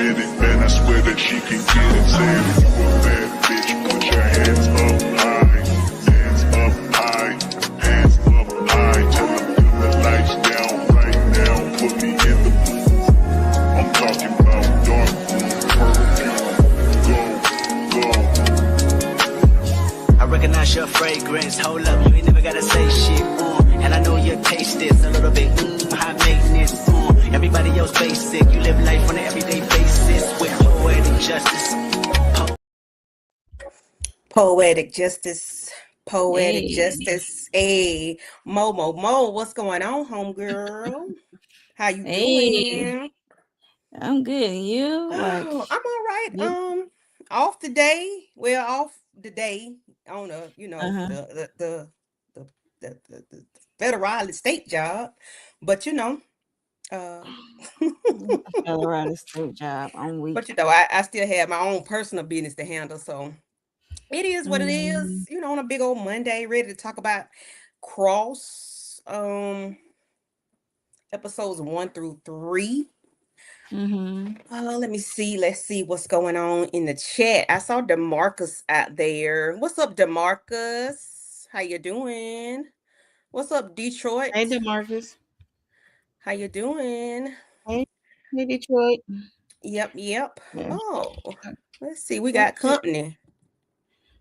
get it, man, I swear that she can get it. Say if you a bad bitch, put your hands up high. Hands up high. Hands up high. Tell them dim the lights down right now. Put me in the mood. I'm talking about dark room perfume. Go. I recognize your fragrance. Hold up, you ain't never gotta say shit. And I know your taste is a little bit high maintenance. Everybody else basic. You live life on an everyday basis with poetic justice. Poetic justice. Poetic Hey. justice. Hey, Mo, what's going on, homegirl? How you Hey. doing? I'm good. And you? Like, Oh, I'm all right. you? Off today. Well, off the day on a, Uh-huh. the federal state job, but uh, I fell around a straight job. I'm weak. but I still have my own personal business to handle, so it is what it is. Mm, On a big old Monday, ready to talk about Cross, episodes 1 through 3. mm-hmm. Let me see. Let's see what's going on in the chat. I saw Demarcus out there. What's up, Demarcus? How you doing? What's up, Detroit? Hey, DeMarcus. How you doing? Hey, Detroit. Yep. Yeah. Oh, let's see. We That's got it. company.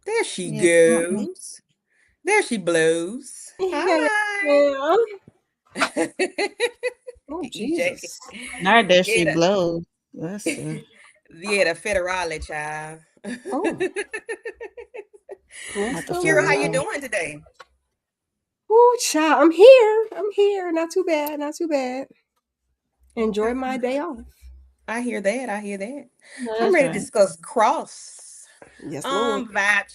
There she Yeah, company. goes. There she blows. Hello. Hi. Oh, EJ. Jesus. Not that she Yeah, blows. That's the the federale child. Oh, not the Kira, how you federal. doing today? oh, child. I'm here. I'm here. Not too bad. Not too bad. Enjoy my day off. I hear that. I hear that. No, I'm that's ready to right. discuss Cross. Yes, Lord. Vibe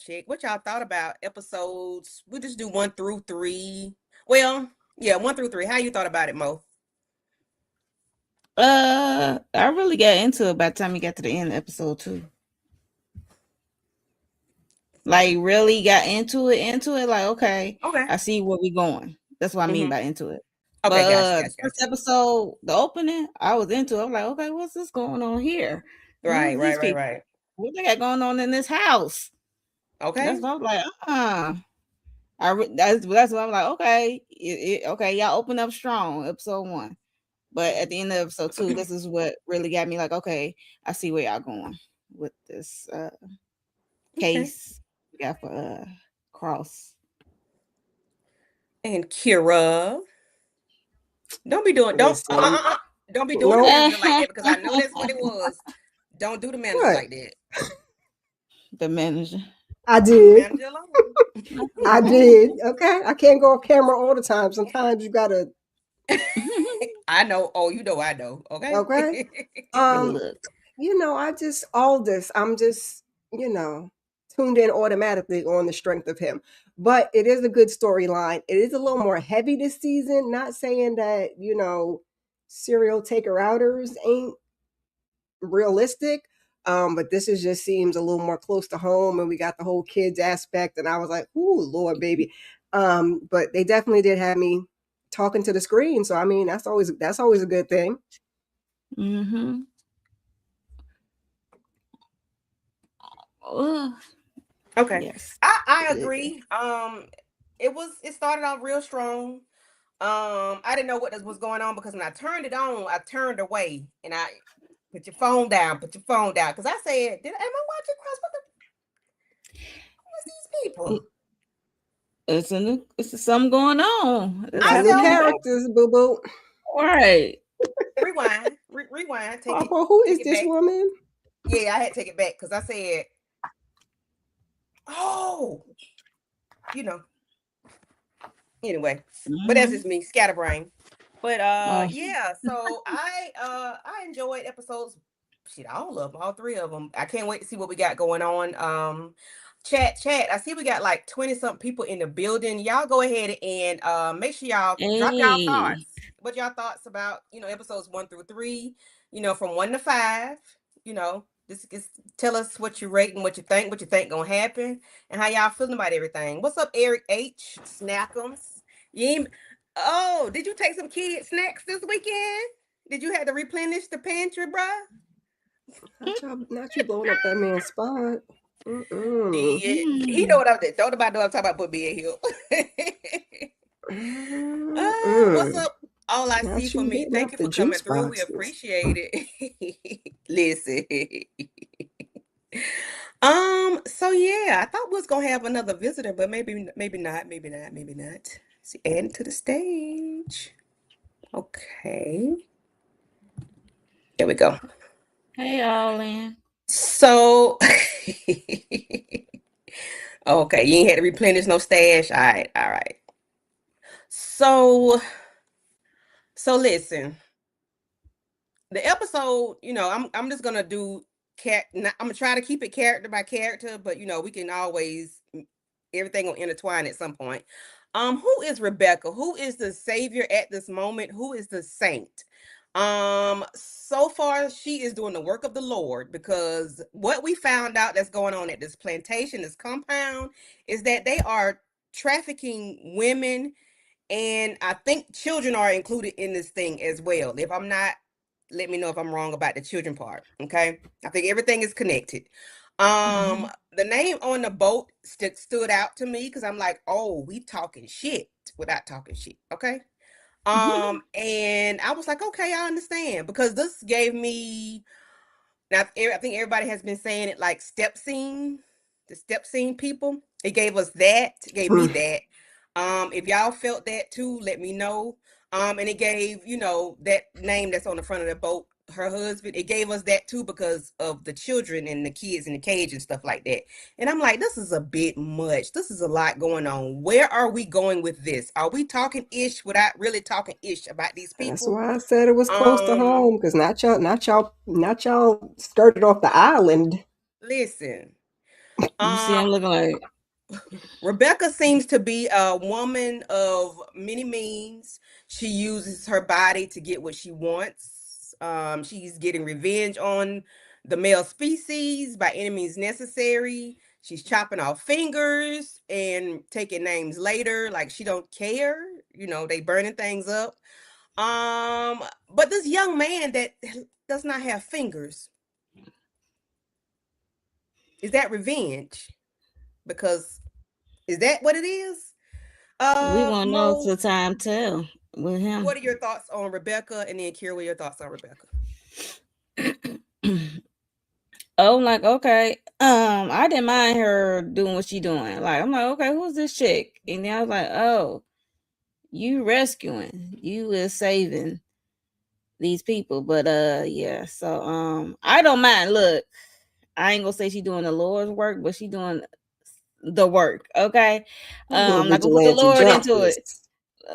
check. What y'all thought about episodes? We'll just do 1 through 3. Well, yeah, 1 through 3. How you thought about it, Mo? I really got into it by the time we got to the end of episode 2. Like, really got into it. Like, okay, Okay. I see where we going. That's what I mean Mhm. by into it. Okay, But gotcha. first episode, the opening, I was into it. I'm like, okay, what's this going on here? Right. These people? What they got going on in this house? Okay. That's what I was like, that's what I'm like, okay, okay, y'all open up strong, episode 1. But at the end of episode 2, this is what really got me like, okay, I see where y'all going with this case we got for Cross. And Kira, don't be doing don't Listen. don't be doing the No. manager like that, because I know that's what it was. Don't do the manager What? like that. The manager. I Leave the did. manager alone. I did. Okay. I can't go off camera all the time. Sometimes you gotta. I know. Oh, I know. Okay. Okay. Look. I'm just, tuned in automatically on the strength of him. But it is a good storyline. It is a little more heavy this season. Not saying that, serial taker outers ain't realistic. But this is just seems a little more close to home, and we got the whole kids aspect, and I was like, ooh, Lord, baby. But they definitely did have me talking to the screen. So I mean, that's always a good thing. Mm-hmm. Okay. Yes. I agree. It started off real strong. I didn't know what was going on, because when I turned it on, I turned away, and I put your phone down, because I said, am I watching Cross? What's these people? It's something going on. It's new characters, boo boo. Right. Rewind. Take Papa, it. who take is it this back. woman? Yeah, I had to take it back, because I said, oh, anyway. But that's just me, scatterbrain. But yeah, so I enjoyed episodes, all of them, all 3 of them. I can't wait to see what we got going on. Chat, I see we got like 20 something people in the building. Y'all go ahead and make sure y'all drop y'all thoughts. What y'all thoughts about, episodes 1 through 3, from 1 to 5, just tell us what you rate and what you think gonna happen, and how y'all feeling about everything. What's up, Eric H. Snackums? Oh, did you take some kid snacks this weekend? Did you have to replenish the pantry, bruh? Not you blowing up that man's spot. Mm-mm. He know what I'm doing. Don't nobody know I'm talking about put me in here. What's Mm-mm. up? All I Not see for you me. hitting Thank up you the for coming juice through. We boxes. appreciate it. Listen. So yeah, I thought we was gonna have another visitor, but maybe not. See, adding to the stage. Okay. There we go. Hey, Olin. So okay, you ain't had to replenish no stash. All right. So listen. The episode, I'm just gonna do I'm gonna try to keep it character by character, but we can always everything will intertwine at some point. Who is Rebecca? Who is the savior at this moment? Who is the saint? So far she is doing the work of the Lord, because what we found out that's going on at this plantation, this compound, is that they are trafficking women, and I think children are included in this thing as well. If I'm not, let me know if I'm wrong about the children part. Okay. I think everything is connected. The name on the boat stood out to me because I'm like, oh, we talking shit without talking shit. Okay. And I was like, okay, I understand, because this gave me, now I think everybody has been saying it, like step scene, the step scene people. It gave us that, gave me that. If y'all felt that too, let me know. And it gave, that name that's on the front of the boat, her husband, it gave us that too because of the children and the kids in the cage and stuff like that. And I'm like, this is a bit much. This is a lot going on. Where are we going with this? Are we talking ish without really talking ish about these people? That's why I said it was close to home, because not y'all started off the island. Listen. You see, I'm looking like Rebecca seems to be a woman of many means. She uses her body to get what she wants. She's getting revenge on the male species by any means necessary. She's chopping off fingers and taking names later, like she don't care. They burning things up. But this young man that does not have fingers, is that revenge? Because is that what it is? we won't know Mo, till time tell with him. what are your thoughts on Rebecca? And then Kira, what are your thoughts on Rebecca? Oh, I'm like, okay. I didn't mind her doing what she doing. Like, I'm like, okay, who's this chick? And then I was like, oh, you rescuing, you is saving these people. But yeah, so I don't mind. Look, I ain't gonna say she doing the Lord's work, but she doing the work. Okay. I'm not gonna put the Lord into it.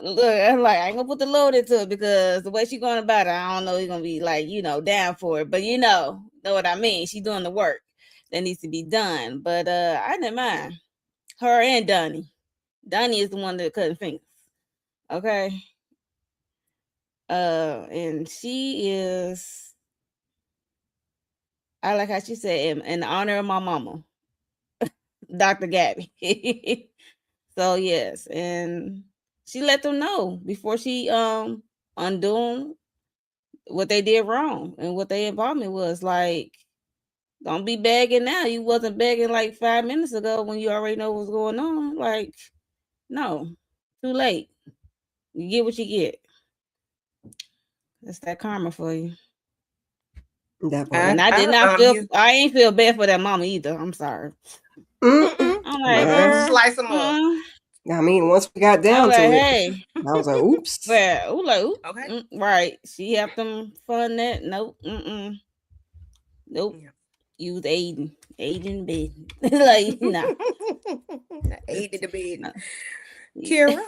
Look, I'm like, I ain't gonna put the Lord into it, because the way she going about it, I don't know, he's gonna be like, down for it. But know what I mean. She's doing the work that needs to be done. But I didn't mind her and Donnie. Donnie is the one that cutting fingers. Okay. And she is, I like how she said, in honor of my mama, Dr. Gabby. So yes, and she let them know before she undoing what they did wrong and what their involvement was. Like, don't be begging now. You wasn't begging like 5 minutes ago when you already know what's going on. Like, no, too late. You get what you get. That's that karma for you. That part. And I did not feel. I ain't feel bad for that mama either. I'm sorry. I'm like, slice them up. I mean, once we got down to it, hey, I was like, oops. Well, like, oops. Okay. Right. She helped them fund that. Nope. Nope. Yeah. You was aiding bed. Like, no. Aiding the bed. Kira?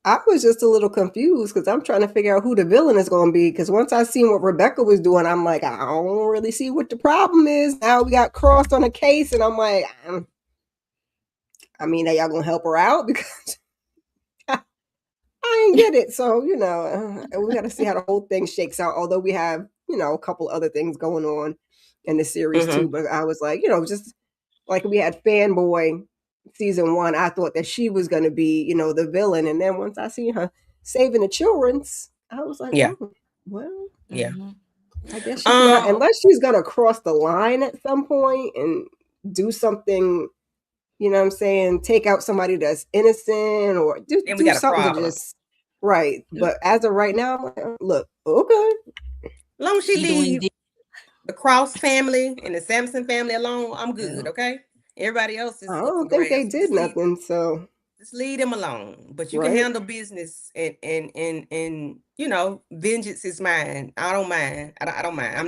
I was just a little confused because I'm trying to figure out who the villain is going to be. Because once I seen what Rebecca was doing, I'm like, I don't really see what the problem is. Now we got crossed on a case, and I'm like, I mean, are y'all going to help her out? Because I ain't get it. So, we got to see how the whole thing shakes out. Although we have, a couple other things going on in the series too. But I was like, just like we had Fanboy season 1, I thought that she was going to be, the villain. And then once I seen her saving the children's, I was like, yeah. Oh. Well, Yeah. I guess she's not, Um, unless she's gonna cross the line at some point and do something. You know what I'm saying? Take out somebody that's innocent or and we do got a something to problem. just right. But as of right now, I'm like, look, okay. Long as she She doing leave di- the Cross family and the Sampson family alone, I'm good. Yeah. Okay. Everybody else I is up for don't think they grabs. did nothing. So Just leave them alone. But you can right. handle business and you know, vengeance is mine. I don't mind. I don't mind. I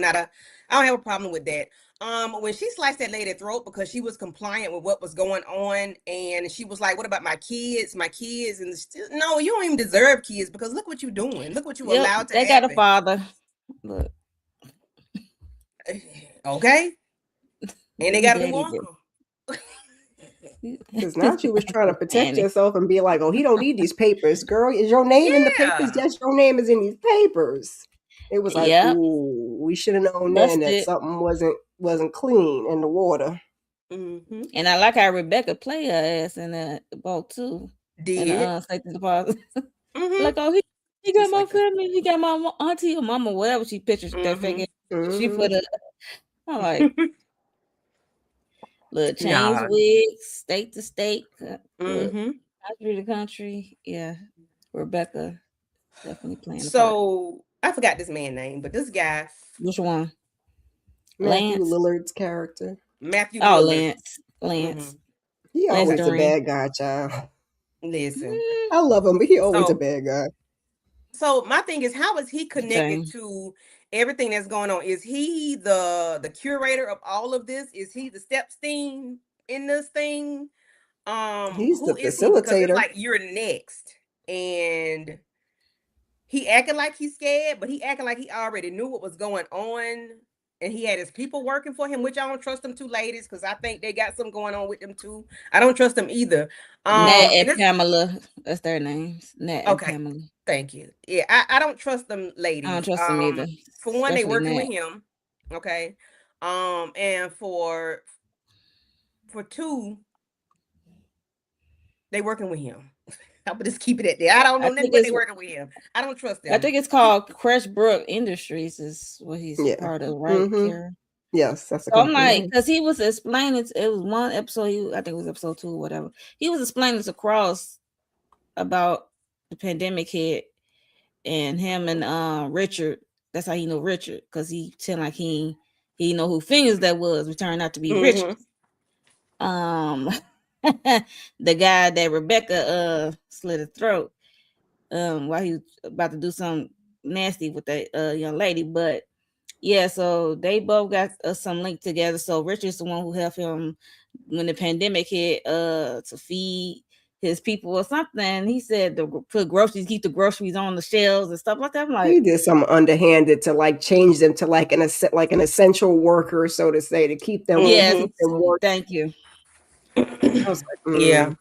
don't have a problem with that. When she sliced that lady throat because she was compliant with what was going on, and she was like, "What about my kids? My kids?" And no, you don't even deserve kids because look what you're doing. Look what you Yep, allowed to they got a happen. father. Look, Okay, and they got a new daddy did. uncle. Because now she was trying to protect Annie. herself and be like, "Oh, he don't need these papers, girl. Is your name in the papers? Yeah. Yes, your name is in these papers." It was like, Yep, ooh, we should have known then that busted. something wasn't clean in the water. Mm-hmm. And I like how Rebecca play her ass in the boat too. In the Did. safety deposit. Mm-hmm. Like, oh, he got Just my like that. family, he got my auntie or mama, whatever she pictures that figure. She put a I'm like little change Nah. wigs, state to state, look, Mm-hmm. country to country. Yeah. Rebecca definitely playing the part. So I forgot this man's name, but this guy, Which one? Matthew Lance? Lillard's character. Matthew Oh, Lillard. Lance. He Lance always a Doreen. bad guy, child. Listen. I love him, but he always a So, bad guy. so my thing is, how is he connected Same. to everything that's going on? Is he the curator of all of this? Is he the Stepstein in this thing? He's Who the is he? Because it's facilitator. like you're next, and he acting like he's scared, but he acting like he already knew what was going on, and he had his people working for him, which I don't trust them two ladies because I think they got something going on with them too. I don't trust them either. Nat And and Pamela. That's their names. Nat and okay, Pamela. thank you. Yeah, I don't trust them ladies. I don't trust them either. For one, they Especially working Nat. with him. Okay. And for two, they working with him. I'm gonna just keep it at that. I don't know nothing, but they working with him. I don't trust them. I think it's called Crashbrook Industries is what he's part of, right, Kara? Yes, that's a so I'm like, because he was explaining, it was one episode, I think it was episode 2 or whatever. He was explaining to Cross about the pandemic hit and him and Richard. That's how he know Richard, because he tell like he know who Fingers that was, which turned out to be Richard. The guy that Rebecca slit his throat while he was about to do something nasty with that young lady. But yeah, so they both got some link together. So Richard's the one who helped him when the pandemic hit to feed his people or something. He said to put groceries, keep the groceries on the shelves and stuff like that. I'm like, he did some underhanded to like change them to like an essential worker, so to say, to keep them. Yes, keep them working. thank you. I was like, Yeah.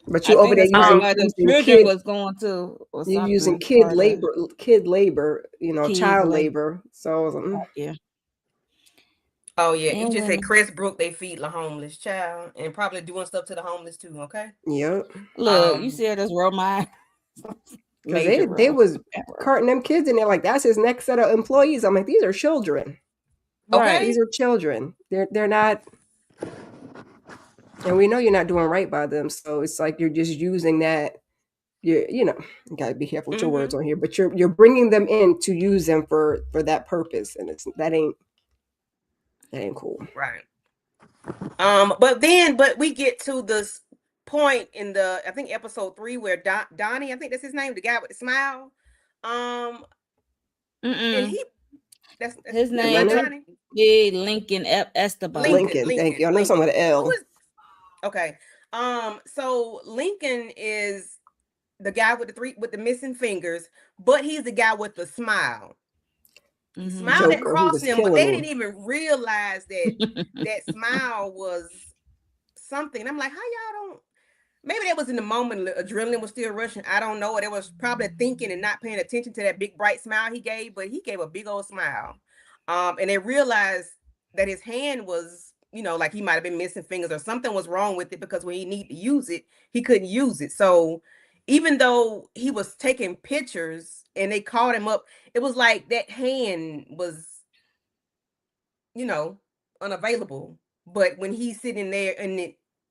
But you over there using children was going to, or you're something, using kid labor, child labor. So I was like, yeah. Oh yeah, you just said Chris Brook. They feed the homeless child and probably doing stuff to the homeless too. Okay. Yep. Look, you said this roll my. Because they was carting them kids in there like that's his next set of employees. I'm like, these are children. Okay. These are children. They're not. And we know you're not doing right by them, so it's like you're just using that. You gotta be careful with your words on here, but you're bringing them in to use them for that purpose, and that ain't cool, right? But we get to this point in I think episode 3 where Donnie, I think that's his name, the guy with the smile, and that's his name. Donnie? Lincoln Esteban. Lincoln, thank you. I know something with an L. Okay. So Lincoln is the guy with the missing fingers, but he's the guy with the smile. Smile that crossed him, but they didn't even realize that that smile was something. I'm like, how y'all don't? Maybe that was in the moment, adrenaline was still rushing. I don't know. It was probably thinking and not paying attention to that big bright smile he gave, but he gave a big old smile. And they realized that his hand was, like he might have been missing fingers or something was wrong with it, because when he needed to use it, he couldn't use it. So even though he was taking pictures and they called him up, it was like that hand was, unavailable. But when he's sitting there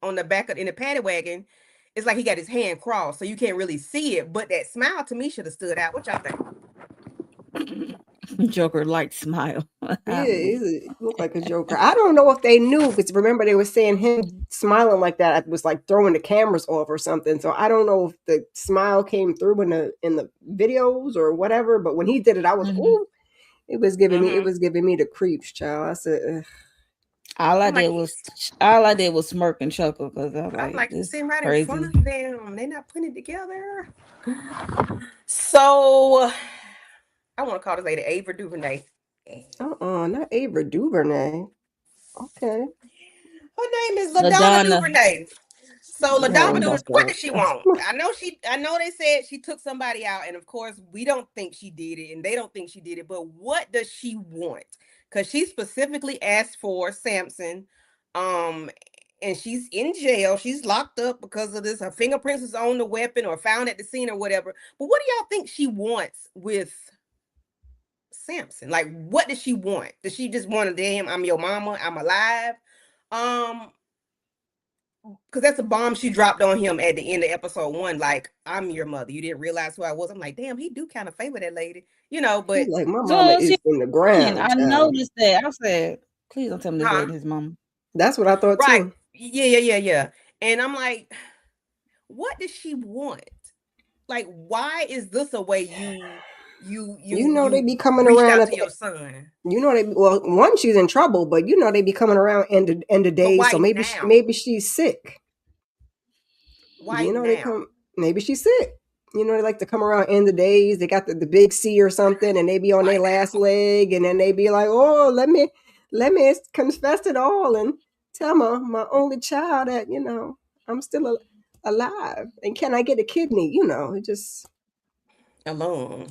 on the back in the paddy wagon, it's like he got his hand crossed, so you can't really see it. But that smile to me should have stood out. What y'all think? Joker light smile. Yeah, he looked like a Joker. I don't know if they knew, because remember they were saying him smiling like that was like throwing the cameras off or something. So I don't know if the smile came through in the videos or whatever. But when he did it, I was ooh, it was giving me the creeps, child. I said, ugh. All I did was smirk and chuckle because I'm like this sitting right crazy. in front of them. They're not putting it together. So I want to call this lady Ava DuVernay. Not Ava DuVernay. Okay. Her name is LaDonna DuVernay. So LaDonna DuVernay, what did she want? I know they said she took somebody out, and of course we don't think she did it, and they don't think she did it. But what does she want? Because she specifically asked for Samson, and she's in jail. She's locked up because of this. Her fingerprints is on the weapon or found at the scene or whatever. But what do y'all think she wants with Samson? Like, what does she want? Does she just want a damn I'm your mama, I'm alive? Because that's a bomb she dropped on him at the end of episode 1. Like, I'm your mother. You didn't realize who I was. I'm like, damn, he do kind of favor that lady, but he's like, my mama is in the ground. I noticed that. I said, please don't tell me this lady his mama. That's what I thought too. Yeah. And I'm like, what does she want? Like, why is this a way they be coming around at your son? One, she's in trouble, but they be coming around end of days. So maybe she's sick. Why now? Maybe she's sick. They like to come around end of days. They got the big C or something, and they be on their last leg, and then they be like, "Oh, let me confess it all and tell my only child that I'm still alive, and can I get a kidney?" It just alone.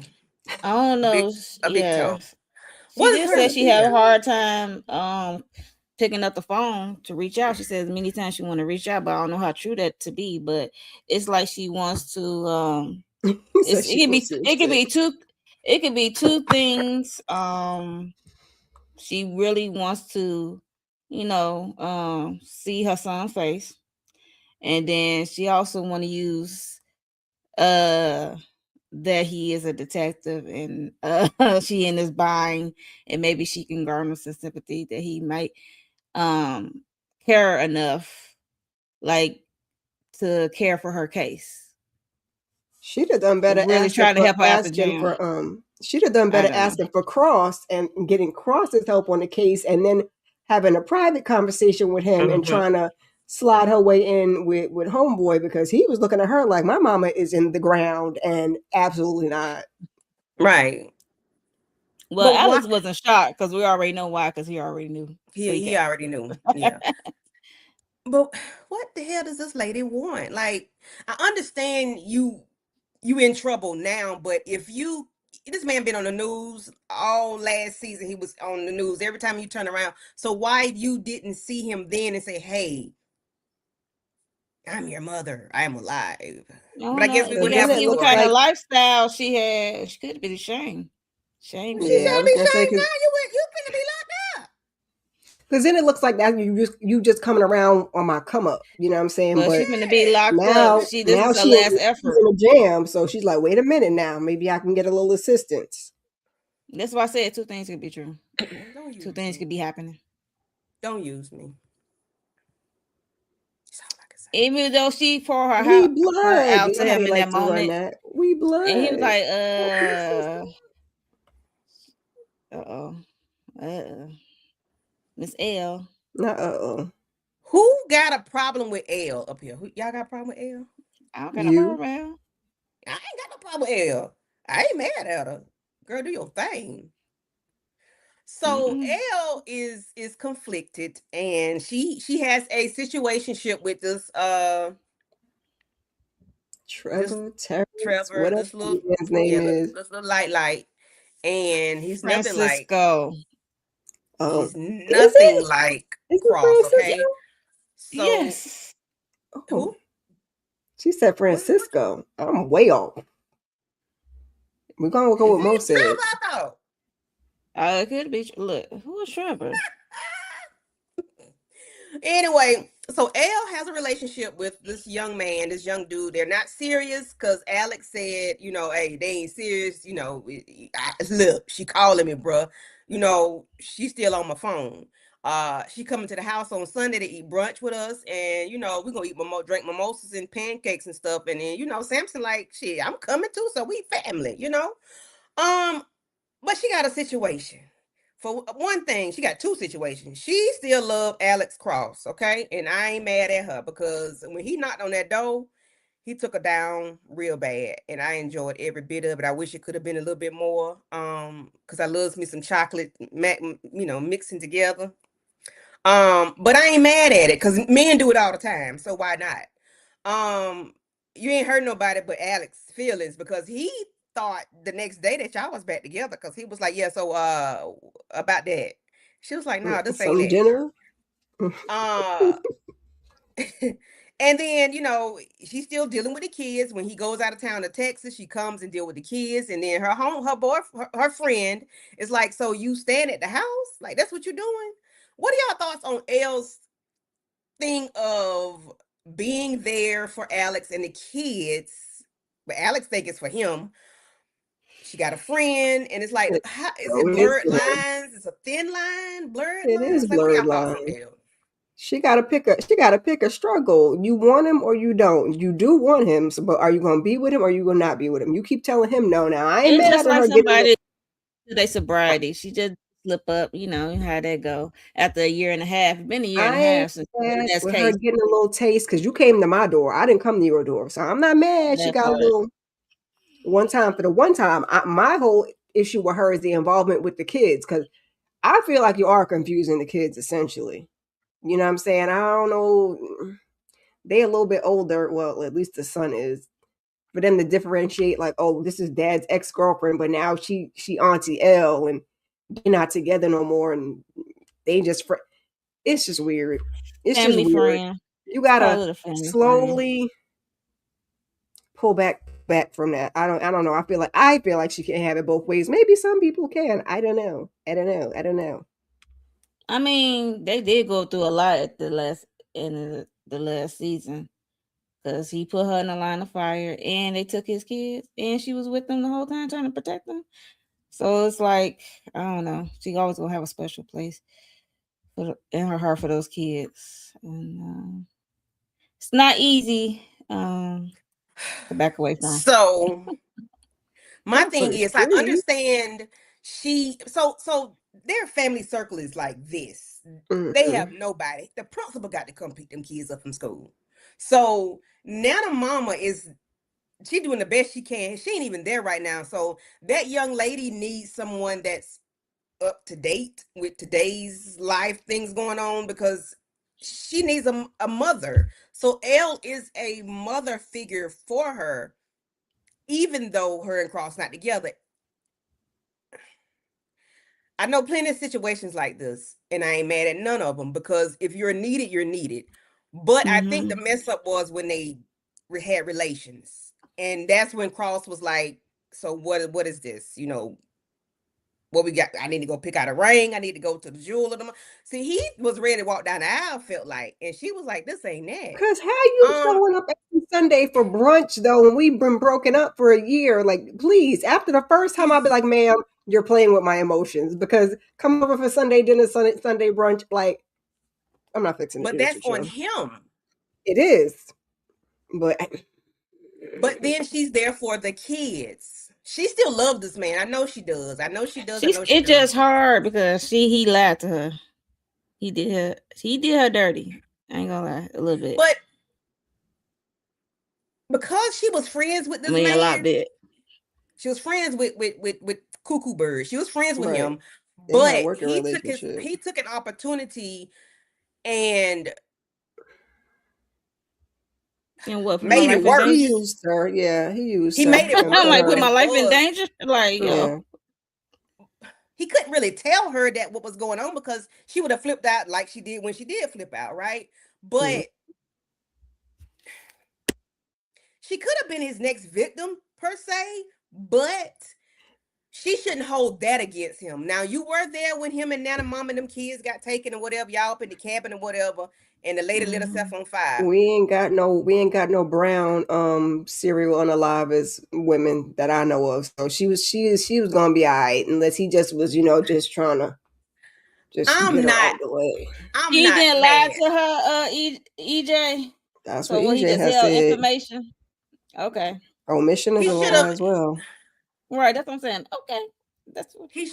I don't know. Yeah. She just said she had a hard time picking up the phone to reach out. She says many times she want to reach out, but I don't know how true that to be. But it's like she wants to. It could be two things. She really wants to, see her son's face, and then she also want to use that he is a detective and she in his buying, and maybe she can garner some sympathy that he might care enough like to care for her case. She'd have done better really trying to help her out the jail. She'd have done better asking for Cross and getting Cross's help on the case, and then having a private conversation with him and trying to slide her way in with homeboy, because he was looking at her like, my mama is in the ground, and absolutely not. Right. Well, Alex wasn't shocked because we already know why, because he already knew. He already knew. Yeah. But what the hell does this lady want? Like, I understand you in trouble now, but this man been on the news all last season. He was on the news every time you turn around. So why you didn't see him then and say, hey, I'm your mother, I'm alive? But I guess we wouldn't have what kind of lifestyle she had. She could be ashamed. Shame. She's gonna be ashamed now. You finna be locked up. Because then it looks like that you just coming around on my come up. You know what I'm saying? But she's gonna be locked up. This is her last effort. In a jam, so she's like, wait a minute now. Maybe I can get a little assistance. That's why I said two things could be true. Two things could be happening. Don't use me. Even though she poured her out to him in that moment. We blood. And he was like, Miss L. Who got a problem with L up here? Y'all got a problem with L? I don't got no problem with L. I ain't got no problem with L. I ain't mad at her. Girl, do your thing. So Elle is conflicted, and she has a situationship with this Trevor, whatever his name is. This little light, and he's Francisco. He's nothing like Cross. Okay, so yes. She said Francisco. I'm way off. We're gonna go with Mo Is it said. Trevor, I thought? It could be. Look, who is Trevor? Anyway, so Elle has a relationship with this young man, this young dude. They're not serious because Alex said, you know, hey, they ain't serious. You know, look, she calling me, bruh. You know, she's still on my phone. She coming to the house on Sunday to eat brunch with us, and you know, we're gonna drink mimosas and pancakes and stuff. And then, you know, Samson like, shit, I'm coming too, so we family, you know. But she got a situation. For one thing, she got two situations. She still love Alex Cross, okay? And I ain't mad at her because when he knocked on that door, he took her down real bad. And I enjoyed every bit of it. I wish it could have been a little bit more. Because I loves me some chocolate, you know, mixing together. But I ain't mad at it because men do it all the time. So why not? You ain't hurt nobody but Alex's feelings because he thought the next day that y'all was back together because he was like, yeah, so about that. She was like, no, this ain't Some it. dinner. Uh and then, you know, she's still dealing with the kids. When he goes out of town to Texas, she comes and deal with the kids. And then her friend is like, so you staying at the house? Like, that's what you're doing? What are y'all thoughts on Elle's thing of being there for Alex and the kids? But Alex think it's for him. She got a friend, and it's like, is it blurred lines? It's a thin line, blurred It lines. is Like, what are y'all blurred thoughts on lines. Elle? She gotta pick a struggle. You want him or you don't. You do want him, so, but are you gonna be with him or are you gonna not be with him? You keep telling him no. Now I ain't It's mad just at like her somebody to their sobriety. She just slip up, you know how that go. After a year and a half, it's been a year and a I ain't half since mad that's with her case. getting a little taste because you came to my door. I didn't come to your door, so I'm not mad. She That got a part. little one time for the one time. My whole issue with her is the involvement with the kids because I feel like you are confusing the kids essentially. You know what I'm saying? I don't know. They a little bit older. Well, at least the son is. For them to differentiate, like, oh, this is dad's ex-girlfriend, but now she Auntie Elle, and they're not together no more, and they just it's just weird. It's Family just weird. friend. You Call gotta it a family friend. slowly pull back from that. I don't know. I feel like she can have it both ways. Maybe some people can. I don't know. I mean, they did go through a lot at the last season because he put her in the line of fire, and they took his kids, and she was with them the whole time trying to protect them. So it's like, I don't know. She always gonna have a special place in her heart for those kids, and it's not easy to back away from. So my Not for thing is, I free. understand so their family circle is like this. They have nobody. The principal got to come pick them kids up from school. So now the mama she doing the best she can. She ain't even there right now. So that young lady needs someone that's up to date with today's life things going on because she needs a mother. So Elle is a mother figure for her, even though her and Cross not together. I know plenty of situations like this, and I ain't mad at none of them because if you're needed, you're needed. But I think the mess up was when they had relations, and that's when Cross was like, "So what is this? You know, what we got? I need to go pick out a ring. I need to go to the jeweler." See, he was ready to walk down the aisle, felt like, and she was like, "This ain't that." Because how you showing up every Sunday for brunch though, when we've been broken up for a year? Like, please, after the first time, I'll be like, "Ma'am, you're playing with my emotions." Because come over for Sunday dinner, Sunday brunch, like, I'm not fixing to But do this that's with on you. him. It is, but then she's there for the kids. She still loves this man. I know she does. It's just hard because he lied to her. He did her dirty. I ain't gonna lie, a little bit. But because she was friends with this man, a lot bit. She was friends with Cuckoo Bird. She was friends with him, They had a but working relationship. he took an opportunity and what made it worse. He used her. Yeah, he used He her. made it I'm worse. like, put What my it life in was, danger. Like, Yeah. he couldn't really tell her that what was going on because she would have flipped out like she did when she did flip out, right? But she could have been his next victim per se, but she shouldn't hold that against him. Now, you were there when him and Nana Mom and them kids got taken or whatever, y'all up in the cabin or whatever, and the lady lit herself on fire. We ain't got no brown serial unalivers women that I know of. So she was gonna be all right unless he just was, just trying to get her out the way. He didn't lie to her, EJ. That's so what he EJ just has held said. Information. Okay. Omission is a lie as well. Right, that's what I'm saying. Okay. That's what he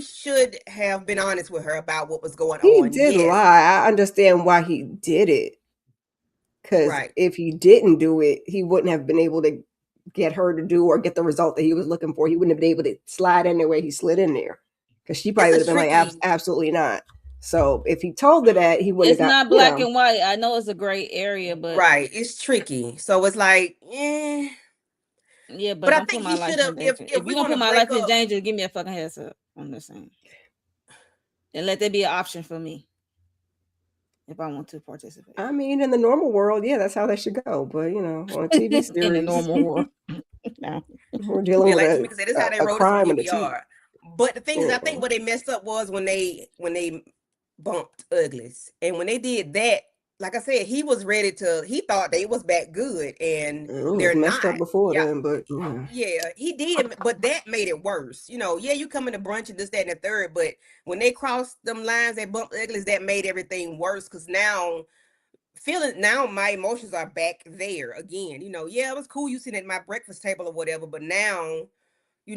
should have been honest with her about what was going He on. did Yes. lie. I understand why he did it. Because if he didn't do it, he wouldn't have been able to get her to do or get the result that he was looking for. He wouldn't have been able to slide in the way he slid in there. Because she probably would have been like, absolutely not. So if he told her that, he wouldn't have got. It's not black and white. I know it's a gray area, but it's tricky. So it's like, yeah, but I think he should have. If you're gonna put my life in danger, give me a fucking heads up. I'm just saying, and let that be an option for me if I want to participate. I mean, in the normal world, yeah, that's how that should go. But on a TV series, in the normal world, no. We're dealing with a crime in the TV. But the thing is, I think what they messed up was when they bumped Uglies, and when they did that, like I said, he was ready to. He thought they was back good, and they're messed not. up before then, but he did, but that made it worse. You come in the brunch and this, that, and the third, but when they crossed them lines, they bumped Uglies, that made everything worse. Because now my emotions are back there again. It was cool you sitting at my breakfast table or whatever, but now, you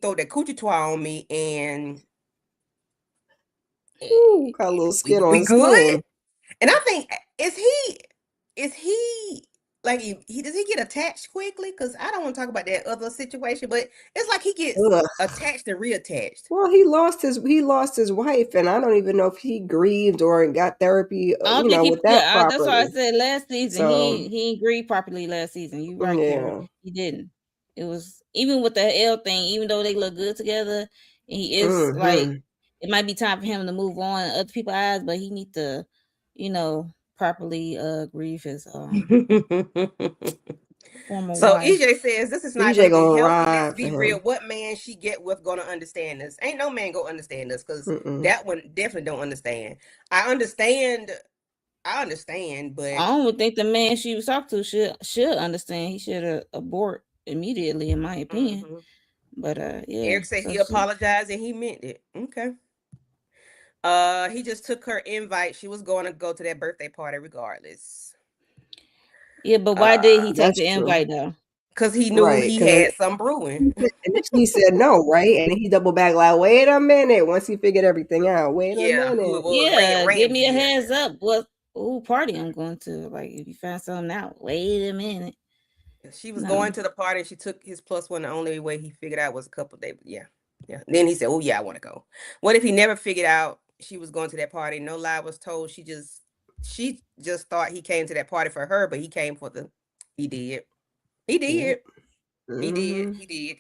throw that coochie toy on me and got a little skin on his skin. And I think is he like does he get attached quickly? Because I don't want to talk about that other situation, but it's like he gets attached and reattached. Well, he lost his wife, and I don't even know if he grieved or got therapy. With that properly. That's why I said last season he ain't grieved properly last season. You right, Carol. He didn't. It was even with the L thing, even though they look good together, and he is like it might be time for him to move on in other people's eyes, but he need to, properly grieve his former so wife. EJ says this is not EJ gonna ride. Let's be real. What man she get with gonna understand this? Ain't no man gonna understand this because that one definitely don't understand. I understand, but I don't think the man she was talking to should understand. He should abort immediately, in my opinion. But Eric said he apologized and he meant it. Okay. He just took her invite. She was going to go to that birthday party regardless. Yeah, but why did he take the invite though? Because he knew he had some brewing. And he said no, right? And he doubled back like, wait a minute. Once he figured everything out, wait a minute. Give me a heads up. What party I'm going to? Like, if you find something out, wait a minute. She was going to the party. She took his plus one. The only way he figured out was a couple of days. Yeah. Then he said, "Oh yeah, I want to go." What if he never figured out she was going to that party? No lie was told. She just thought he came to that party for her, but he came for the. He did. He did. He did.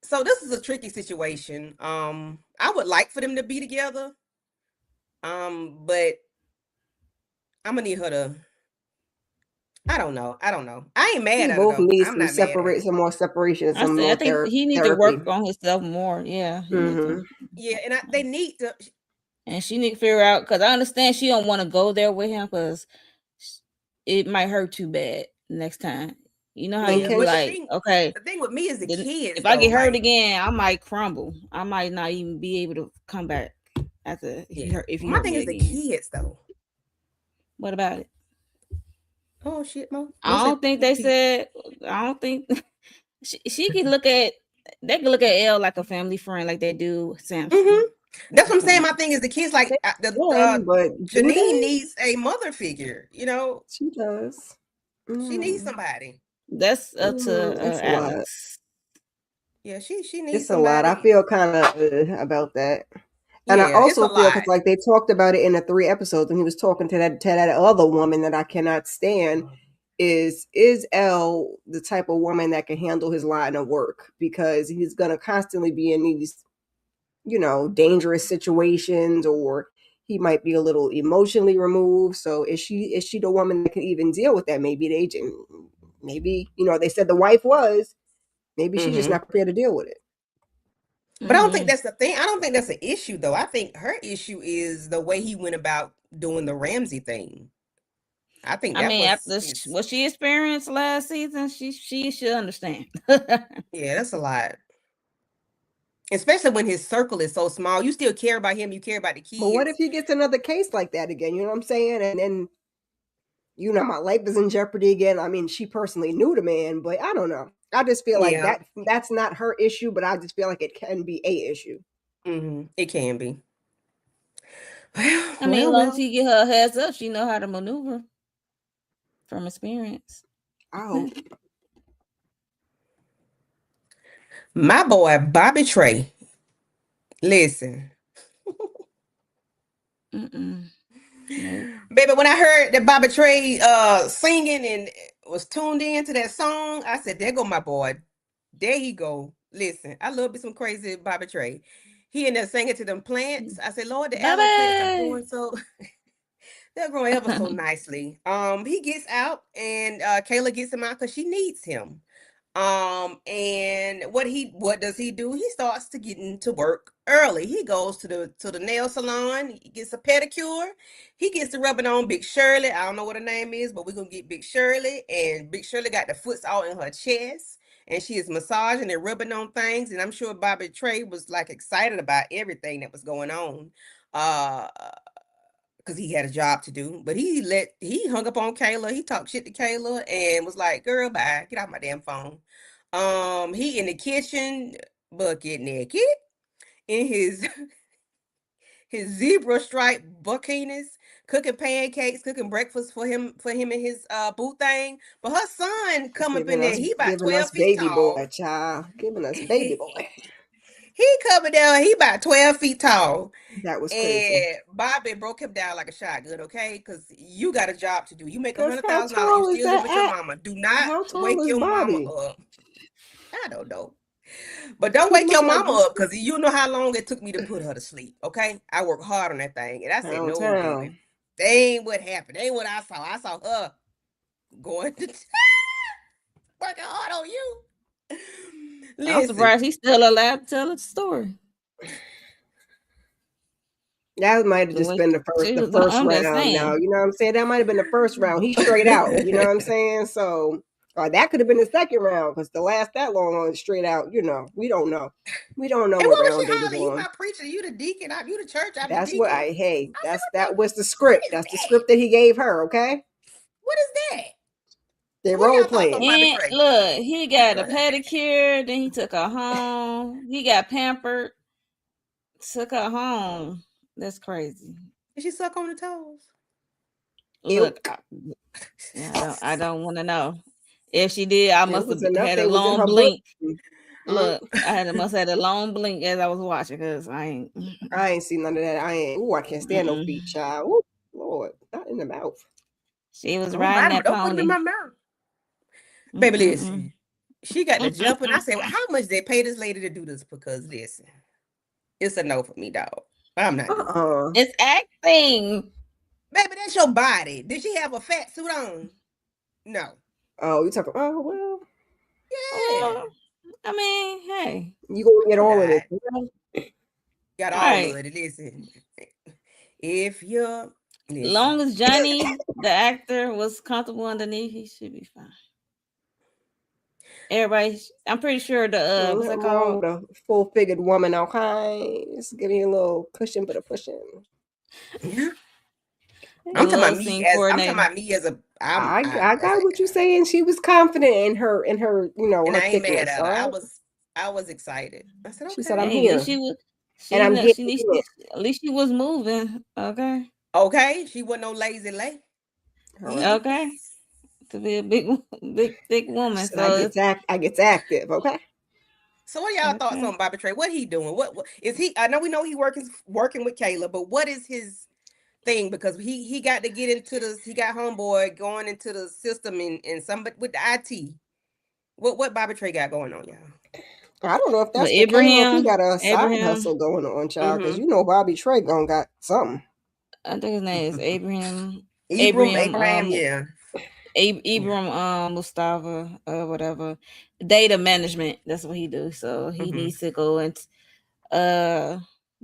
So this is a tricky situation. I would like for them to be together. But I'm gonna need her to. I don't know. I ain't mad at her. Both need some more separation. I think he needs to work on himself more. Yeah. Yeah, and they need to. And she need to figure out, because I understand she don't want to go there with him because it might hurt too bad next time. You know how you be like, okay. The thing with me is the kids. If I get hurt again, I might crumble. I might not even be able to come back after. If my thing is the kids, though. What about it? Oh shit, Mo. I don't think they said. I don't think she can look at. They can look at Elle like a family friend, like they do Samson. That's what I'm saying. My thing is the kids, like but Janine needs a mother figure. She does. She needs somebody. That's up to Alex. Yeah, she needs. It's a lot. I feel kind of about that. And I also feel because like they talked about it in the 3 episodes, and he was talking to that other woman that I cannot stand. Is Elle the type of woman that can handle his line of work? Because he's gonna constantly be in these, dangerous situations, or he might be a little emotionally removed. So is she the woman that can even deal with that? Maybe they said the wife was. Maybe she's just not prepared to deal with it. But I don't think that's the thing. I don't think that's an issue, though. I think her issue is the way he went about doing the Ramsey thing. I think that after what she experienced last season, she should understand. Yeah, that's a lot. Especially when his circle is so small. You still care about him. You care about the kids. But what if he gets another case like that again? You know what I'm saying? And then, my life is in jeopardy again. I mean, she personally knew the man, but I don't know. I just feel like that's not her issue, but I just feel like it can be a issue. It can be. Well, once she get her heads up, she know how to maneuver from experience. Oh. My boy, Bobby Trey. Listen. Baby, when I heard that Bobby Trey singing and was tuned in to that song, I said, there go my boy. There he go. Listen, I love me some crazy Bobby Trey. He in there singing to them plants. I said, Lord, the aloe plants are growing so they're growing ever so nicely. He gets out and Kayla gets him out because she needs him. And what does he do? He starts to get into work early. He goes to the nail salon, he gets a pedicure, he gets to rubbing on Big Shirley. I don't know what her name is, but we're gonna get Big Shirley, and Big Shirley got the foots all in her chest, and she is massaging and rubbing on things. And I'm sure Bobby Trey was like excited about everything that was going on. Because he had a job to do, but he hung up on Kayla. He talked shit to Kayla and was like, girl, bye, get off my damn phone. He in the kitchen, bucket naked, in his zebra stripe bikinis, cooking pancakes, cooking breakfast for him and his boo thing. But her son come up in there, he about 12 feet tall. Boy, child. Giving us baby boy. He coming down, he about 12 feet tall. That was crazy. And Bobby broke him down like a shotgun, okay? Because you got a job to do. You make $100,000, you still live with your mama. Do not wake your mama up. I don't know. But don't wake your mama up, because you know how long it took me to put her to sleep, okay? I worked hard on that thing. And I said, no, baby. That ain't what happened. That ain't what I saw. I saw her going to working hard on you. Listen, I'm surprised he's still alive to tell the story. That might have just been the first round now. You know what I'm saying? That might have been the first round. He's straight out. You know what I'm saying? So that could have been the second round, because to last that long on straight out, we don't know. We don't know what round they was on. You my preacher, you the deacon, you the church. That's what that was the script. That's the script that he gave her, okay? What is that? They role playing. Look, he got a pedicure, then he took her home. He got pampered, took her home. That's crazy. Did she suck on the toes? Look, I don't want to know. If she did, I must have had a long blink. Look, must have had a long blink as I was watching, because I ain't seen none of that. I can't stand no feet, child. Ooh, Lord, not in the mouth. She was riding that pony. Don't put it in my mouth. Baby, listen. She got to jump, and I said, well, how much they pay this lady to do this? Because listen, it's a no for me, dog. I'm not doing it. It's acting. Baby, that's your body. Did she have a fat suit on? No. Oh, you talking? Oh, well. Yeah. I mean, hey. You gonna get all of it. Got all of it. Listen. If you're... As long as Johnny, the actor, was comfortable underneath, he should be fine. Everybody, I'm pretty sure what's that called? The full-figured woman, okay? Just give me a little cushion, but a pushing. Yeah. I'm talking about me as a. I got what you're saying. She was confident in her, and her I ain't mad at her. I was excited. I said, okay. She said, I'm here. At least she was moving. Okay. Okay. She wasn't no lazy lay. Okay. To be a big thick woman. So I get active, okay? So what are y'all thoughts on Bobby Trey? What he doing? What is he? I know we know he working with Kayla, but what is his thing? Because he got to get into this, he got homeboy going into the system and somebody with the IT. What Bobby Trey got going on, y'all? I don't know if that's Abraham. He got a side hustle going on, child, because Bobby Trey got something. I think his name is Abraham. Abraham, yeah. Ibram Mustafa or whatever. Data management. That's what he do. So he needs to go and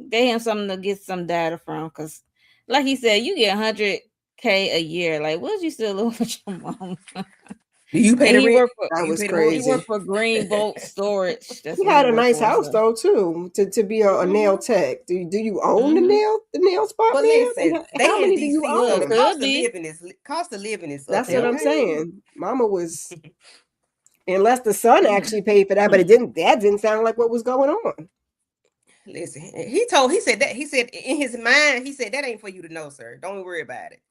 get him something to get some data from, because like he said, you get 100K a year. Like, what you still live with your mom? Do you pay the he rent? worked for, That was pay the mortgage? he crazy. worked for Green Bolt Storage. That's He what had a worked nice for, house so. though too to be a nail tech. Do you own the nail spot, But man? listen, And they how in many do you DC, Look, so own? the could cost of be. living is up That's there. what I'm Okay? saying. Mama was, unless the son actually paid for that, but it didn't. That didn't sound like what was going on. Listen, he said in his mind, he said that ain't for you to know, sir. Don't worry about it.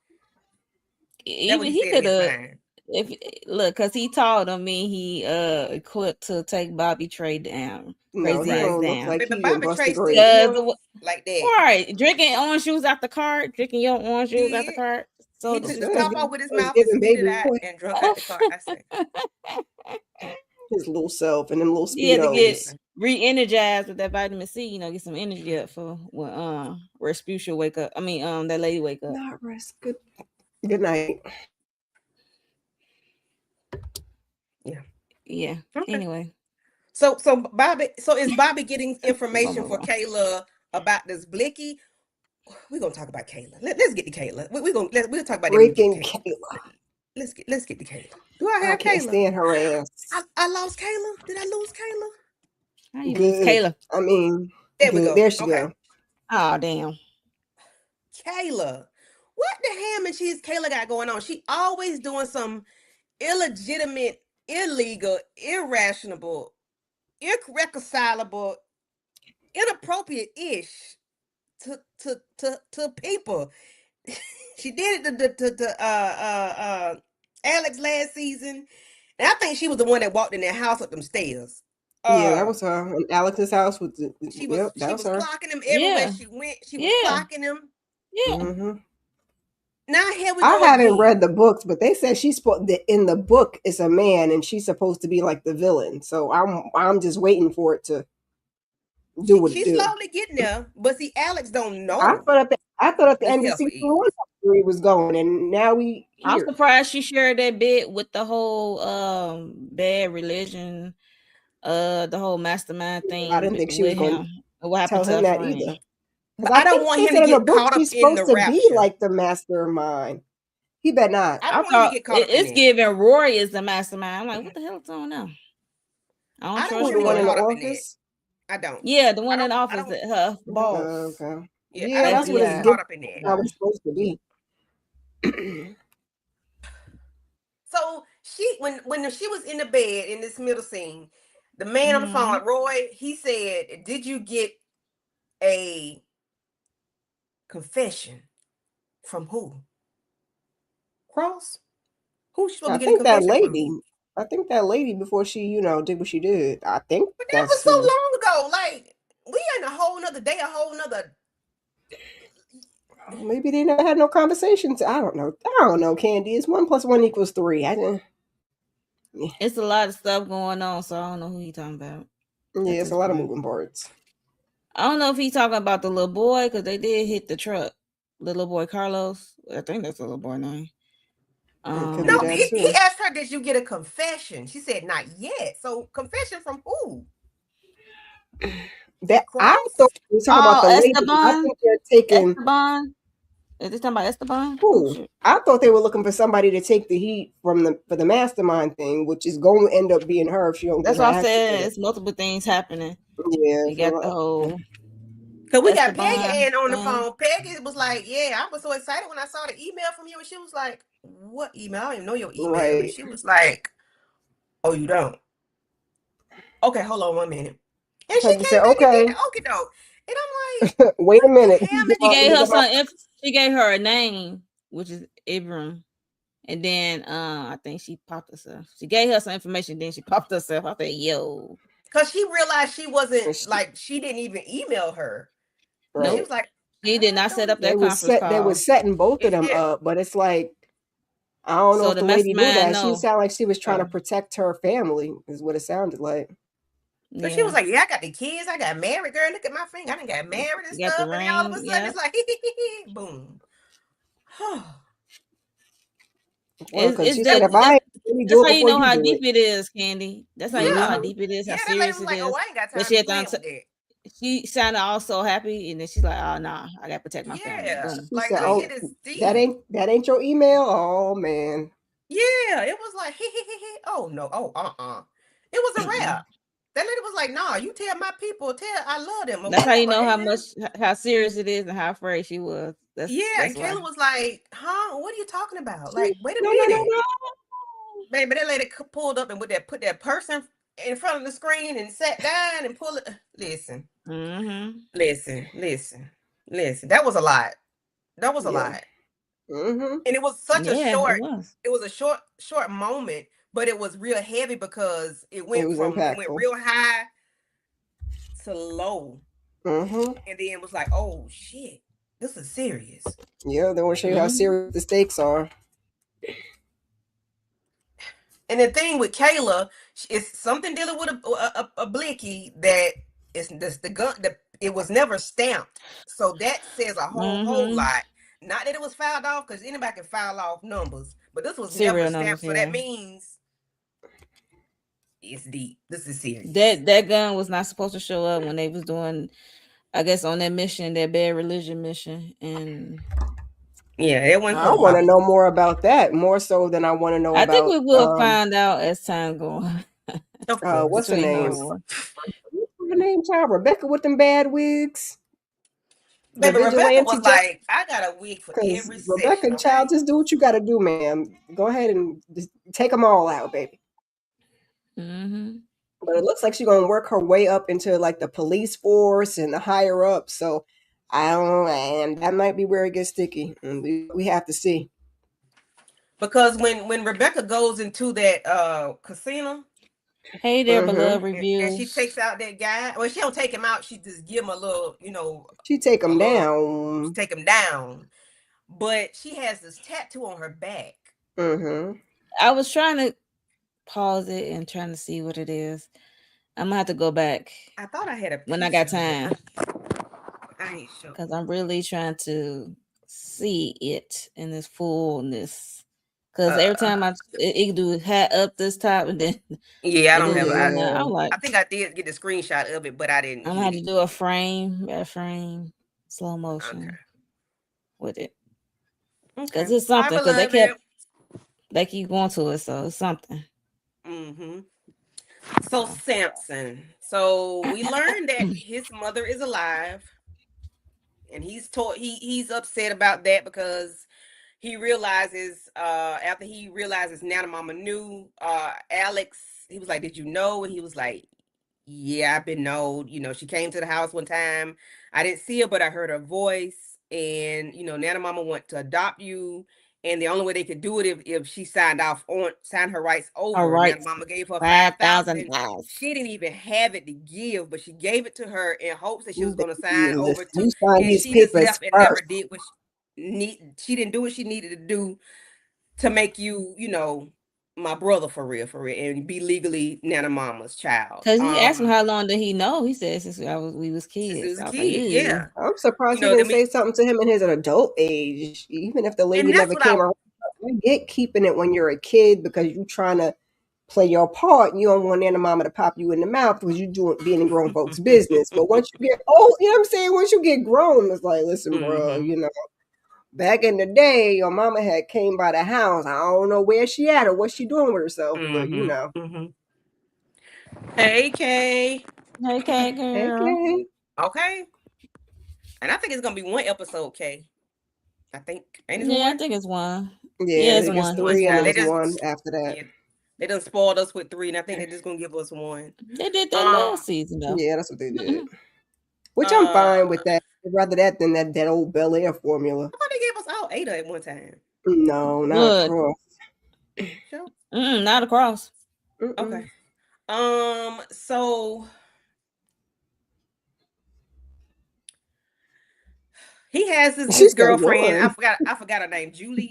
That's what Even he he said in could his have, mind. if look, because he told him he equipped to take Bobby Trey down. No, Crazy he ass don't look down. like Baby he Bobby didn't bust Trey the still grape. Because like that. right, drinking orange juice out the cart, drinking your orange juice out the Did. cart. So He took the disrespectful. top off with his Was mouth and giving spit baby it out boy and drunk out the car. I said, his little self and them little He had to speedos. get re-energized with that vitamin C, get some energy up for when Respucia wake up. I mean, that lady wake up. Not rest. Good night. Yeah. Okay. Anyway. So is Bobby getting information for Kayla about this Blicky? We're gonna talk about Kayla. Let's get to Kayla. We'll talk about that when we get Freaking to Kayla. Let's get to Kayla. Do I I have can't Kayla? stand her ass. I lost Kayla. Did I lose Kayla? How you lose Good. Kayla? I mean, There we good. go. There she Okay. go. Oh damn. Kayla. What the ham and cheese Kayla got going on? She always doing some illegitimate, illegal, irrational, irreconcilable, inappropriate-ish to people. She did it to Alex last season, and I think she was the one that walked in that house up them stairs. Yeah, that was her. In Alex's house with the She was her. clocking him everywhere Yeah. she went. She was Yeah. clocking him. Yeah. Mm-hmm. Now here we I go haven't again. read the books, but they said she's in the book it's a man and she's supposed to be like the villain. So I'm just waiting for it to do what it She's do. slowly getting there, but see, Alex don't know. I thought at the end of help her season eat. 1 where he was going, and now I'm here. surprised she shared that bit with the whole bad religion, the whole mastermind thing. I didn't think she was with going him. What happened tell to him her that friend? either. But I don't want him to get caught up she's in the supposed to be rapture. like the mastermind. He better not. I don't want him to get caught up in It's it. giving Rory is the mastermind. I'm like, what the hell is going on? I don't trust want him to Rory. get caught up in it. I don't. Yeah, the one I in the don't- I office, don't- her boss. Okay. Yeah, Yeah, that's what it's caught up in it. how it's supposed to be. So when she was in the bed in this middle scene, the man on the phone, Roy, he said, "Did you get a confession from who? Cross? Who she supposed I to get a think that confession lady. from? I think that lady before she, did what she did. I think But that was so long ago. Like we in a whole nother day, a whole nother. Maybe they never had no conversations. I don't know, Candy. It's 1 + 1 = 3. It's a lot of stuff going on, so I don't know who he's talking about. Yeah, it's a lot of moving parts. I don't know if he's talking about the little boy, because they did hit the truck. The little boy Carlos. I think that's the little boy name. No, he asked her, "Did you get a confession?" She said, "Not yet." So confession from who? That I thought we were talking about the lady. I think they're taking Esteban. Is this talking about Esteban? Ooh, I thought they were looking for somebody to take the heat for the mastermind thing, which is going to end up being her if she don't. That's why I said it's multiple things happening. Yeah, you got the whole. Because we got Peggy Ann on the phone. Peggy was like, "Yeah, I was so excited when I saw the email from you," and she was like, "What email? I don't even know your email." Right. And she was like, "Oh, you don't? Okay, hold on 1 minute." And she came said, back "Okay, and did it, and I'm like, wait a minute." She gave her a name, which is Ibram, and then I think she popped herself. She gave her some information, then she popped herself. I said, "Yo," because she realized she wasn't like she didn't even email her. Right. She was like, he did not set up that conference call. They were setting both of them up, but it's like I don't know if the lady knew that. She sounded like she was trying to protect her family, is what it sounded like. So she was like, "Yeah, I got the kids. I got married, girl. Look at my finger. I done got married and stuff." And all of a sudden, it's like, boom. Well, It's, because it's she said, that if I that's, really that's do it how you before know you how do deep it. it is, Candy. That's how you know how Yeah. Mhm. deep it is, Yeah, how that lady serious was it like, "Oh, is. I ain't got But time to she be had playing done. with that." She sounded all so happy, and then she's like, "Oh no, I gotta protect my family." Yeah, Boom, She like said, this trigger. shit "Oh, is that deep. ain't your email." Oh man. Yeah, it was like, oh no, oh it was a Mm-mm. wrap. That lady was like, "Nah, you tell my people, I love them or That's how you whatever." know how And much how serious it is and how afraid she was. yeah, and That's why. Kayla was like, "Huh? What are you talking about? She, Like, wait a no, no, no, minute, no. baby." That lady pulled up and put that person in front of the screen and sat down and pulled it. Listen, Mm-hmm. listen. That was a lot. That was a Yeah. lot. Mm-hmm. And it was such a Yeah, it short, was. it was a short moment, but it was real heavy because it It went was it went impactful. real high to low, Mm-hmm. and then it was like, oh shit, this is serious. Yeah, they want to show you how Mm-hmm. serious the stakes are. And the thing with Kayla, it's something dealing with a blicky that is this the gun it was never stamped, so that says a whole Mm-hmm. lot. Not that it was filed off, because anybody can file off numbers, but this was never Serial stamped, numbers, so that yeah. means it's deep. This is serious. That gun was not supposed to show up when they was doing, I guess, on that mission, that bad religion mission, and Yeah, it wasn't I supposed to want pop to up. know more about that, more so than I want to know I think about we will find out as time goes on Of course, what's her of between her and name? course. Roy. What's her name, child? Rebecca with them bad wigs, the Baby, Rebecca vigilante was judge. like, I got a wig for Because every session, Rebecca, child, okay? just do what you got to do, ma'am. Go ahead and just take them all out, baby. Mm-hmm. But it looks like she's gonna work her way up into like the police force and the higher up. So I don't know, and that might be where it gets sticky. And we have to see. Because when Rebecca goes into that casino, Hey there, Mm-hmm. beloved and she takes reviews. out that guy, well, she don't take him out, she just give him a little, She take a them little down. take him down. But she has this tattoo on her back. Mm-hmm. I was trying to pause it and trying to see what it is. I'm gonna have to go back I thought I had a when I got picture of it. time I ain't sure. because I'm really trying to see it in this fullness. Because every time it do hat up this top and then Yeah, I it don't do have. this one now. I'm like, I think I did get a screenshot of it, but I didn't I'm gonna get have to it. do a frame by frame, slow Okay. motion with it. Because Okay. it's Hi, something. Because beloved. they keep going to it, so it's something. Mm-hmm. So Samson. So we learned that his mother is alive, and he's upset about that because he realizes after he realizes Nana Mama knew Alex. He was like, "Did you know?" And he was like, "Yeah, I've been known. She came to the house one time. I didn't see her, but I heard her voice. And Nana Mama want to adopt you. And the only way they could do it if she signed her rights All over. right, Nana Mama gave her 5,000, and $5,000. she didn't even have it to give, but she gave it to her in hopes that she was Ooh, going to baby, sign over listen, to. you sign And these she just papers left and never first. did what she didn't do what she needed to do to make you, my brother for real, and be legally Nana Mama's child. Because he asked him how long did he know. He said since we was Since he kids. was a I was like, kid, ew. yeah. I'm surprised he didn't say something to him in his adult age, even if the lady And that's never what came around. I get keeping it when you're a kid because you're trying to play your part. You don't want Nana Mama to pop you in the mouth because you're being in grown folks' business. But once you get old, you know what I'm saying? Once you get grown, it's like, listen, bro, back in the day, your mama had came by the house. I don't know where she at or what she doing with herself, but Hey, Kay. Okay, girl. Okay. Okay. And I think it's gonna be one episode, Kay. I think ain't it Yeah, I one? think it's one. Yeah, Yeah, I it's think it's one. One. It's 3 and They one. there's just one after that. yeah, they done spoiled us with 3, and I think they're just gonna give us 1. They did that Um. last season though. Yeah, that's what they did. Which I'm fine with that. I'd rather that than that old Bel Air formula. I thought they gave us all 8 at one time. No, not Good. across. Sure. Not across. Okay. So he has She his said girlfriend. one. I forgot her name, Julie.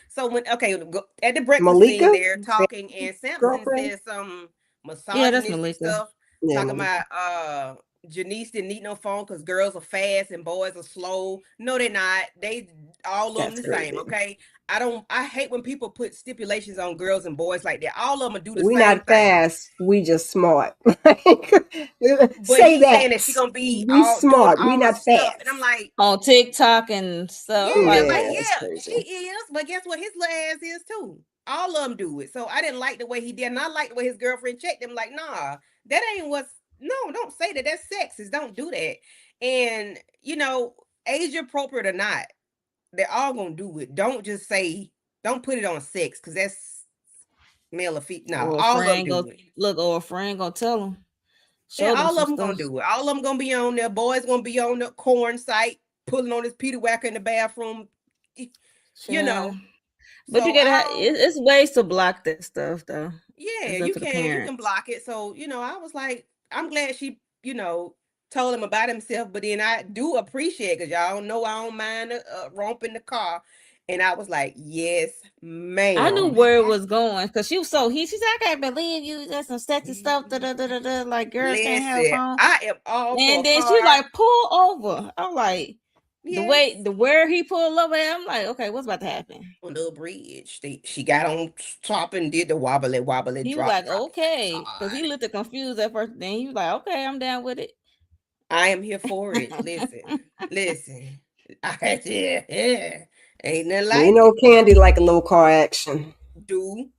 So at the breakfast scene, Malika, they're talking, and Samson girlfriend. says some Yeah, that's misogynistic Malika. stuff, Yeah, talking Malika. about Janice didn't need no phone because girls are fast and boys are slow. No, they're not. They all of them That's the same. crazy. Okay. I hate when people put stipulations on girls and boys like that. All of them do the We same not thing. fast. We just smart. But Say he's that. saying that she gonna be We all doing smart. We all the not stuff, fast. and I'm like, On TikTok and stuff. yeah, Like, Yeah, that's yeah, crazy. she is. But guess what? His little ass is too. All of them do it. So I didn't like the way he did, and I like the way his girlfriend checked him. Like, nah, that ain't what's. No, don't say that. That's sexist. Don't do that. And age appropriate or not, they're all gonna do it. Don't just say. Don't put it on sex because that's male or female. No, or a all of them friend do go it. look, or a friend gonna tell them. Yeah, Show them all some of them stuff. gonna do it. All of them gonna be on there. Boys gonna be on the corn site, pulling on his Peter Whacker in the bathroom. You know. Child. But So you gotta it's ways to block that stuff though. yeah, It's up you to the can parents. block it. So I was like, I'm glad she told him about himself. But then I do appreciate because y'all know I don't mind a romp in the car. And I was like, yes, ma'am. I knew where it was going because she was so she said, I can't believe you. That's some sexy stuff. Like girls can't have a Listen, phone. I am all for a And then car. she like pull over. I'm like, Yes. the where he pulled over at, I'm like, okay, what's about to happen? On the bridge. She got on top and did the wobbly He drop. was like, drop. okay, because he looked confused at first. Then he was like, okay, I'm down with it. I am here for it. Listen. Yeah. Ain't nothing like We know Candy like a little car action. do.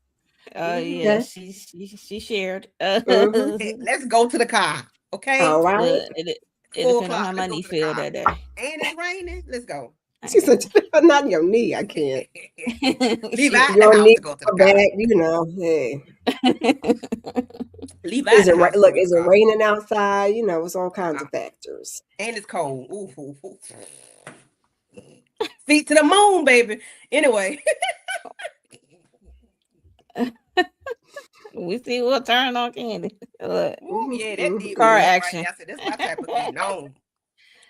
Yeah, Okay. she shared. Mhm. Let's go to the car. Okay. All right. But it 4 depends on how o'clock. my Let's go knee to the feel car. that day. And it's raining. Let's go. She said, "Not your knee. I can't. Leave out the Your house knee, to go to the your car. back. Hey, Leave out is the it house. To look? go to Is the it car. raining outside? It's all kinds of factors. And it's cold. Ooh. Feet to the moon, baby. Anyway. We see what turn on Candy. Look, Ooh, yeah, that did car me up action. right. I said, that's my type of thing. No.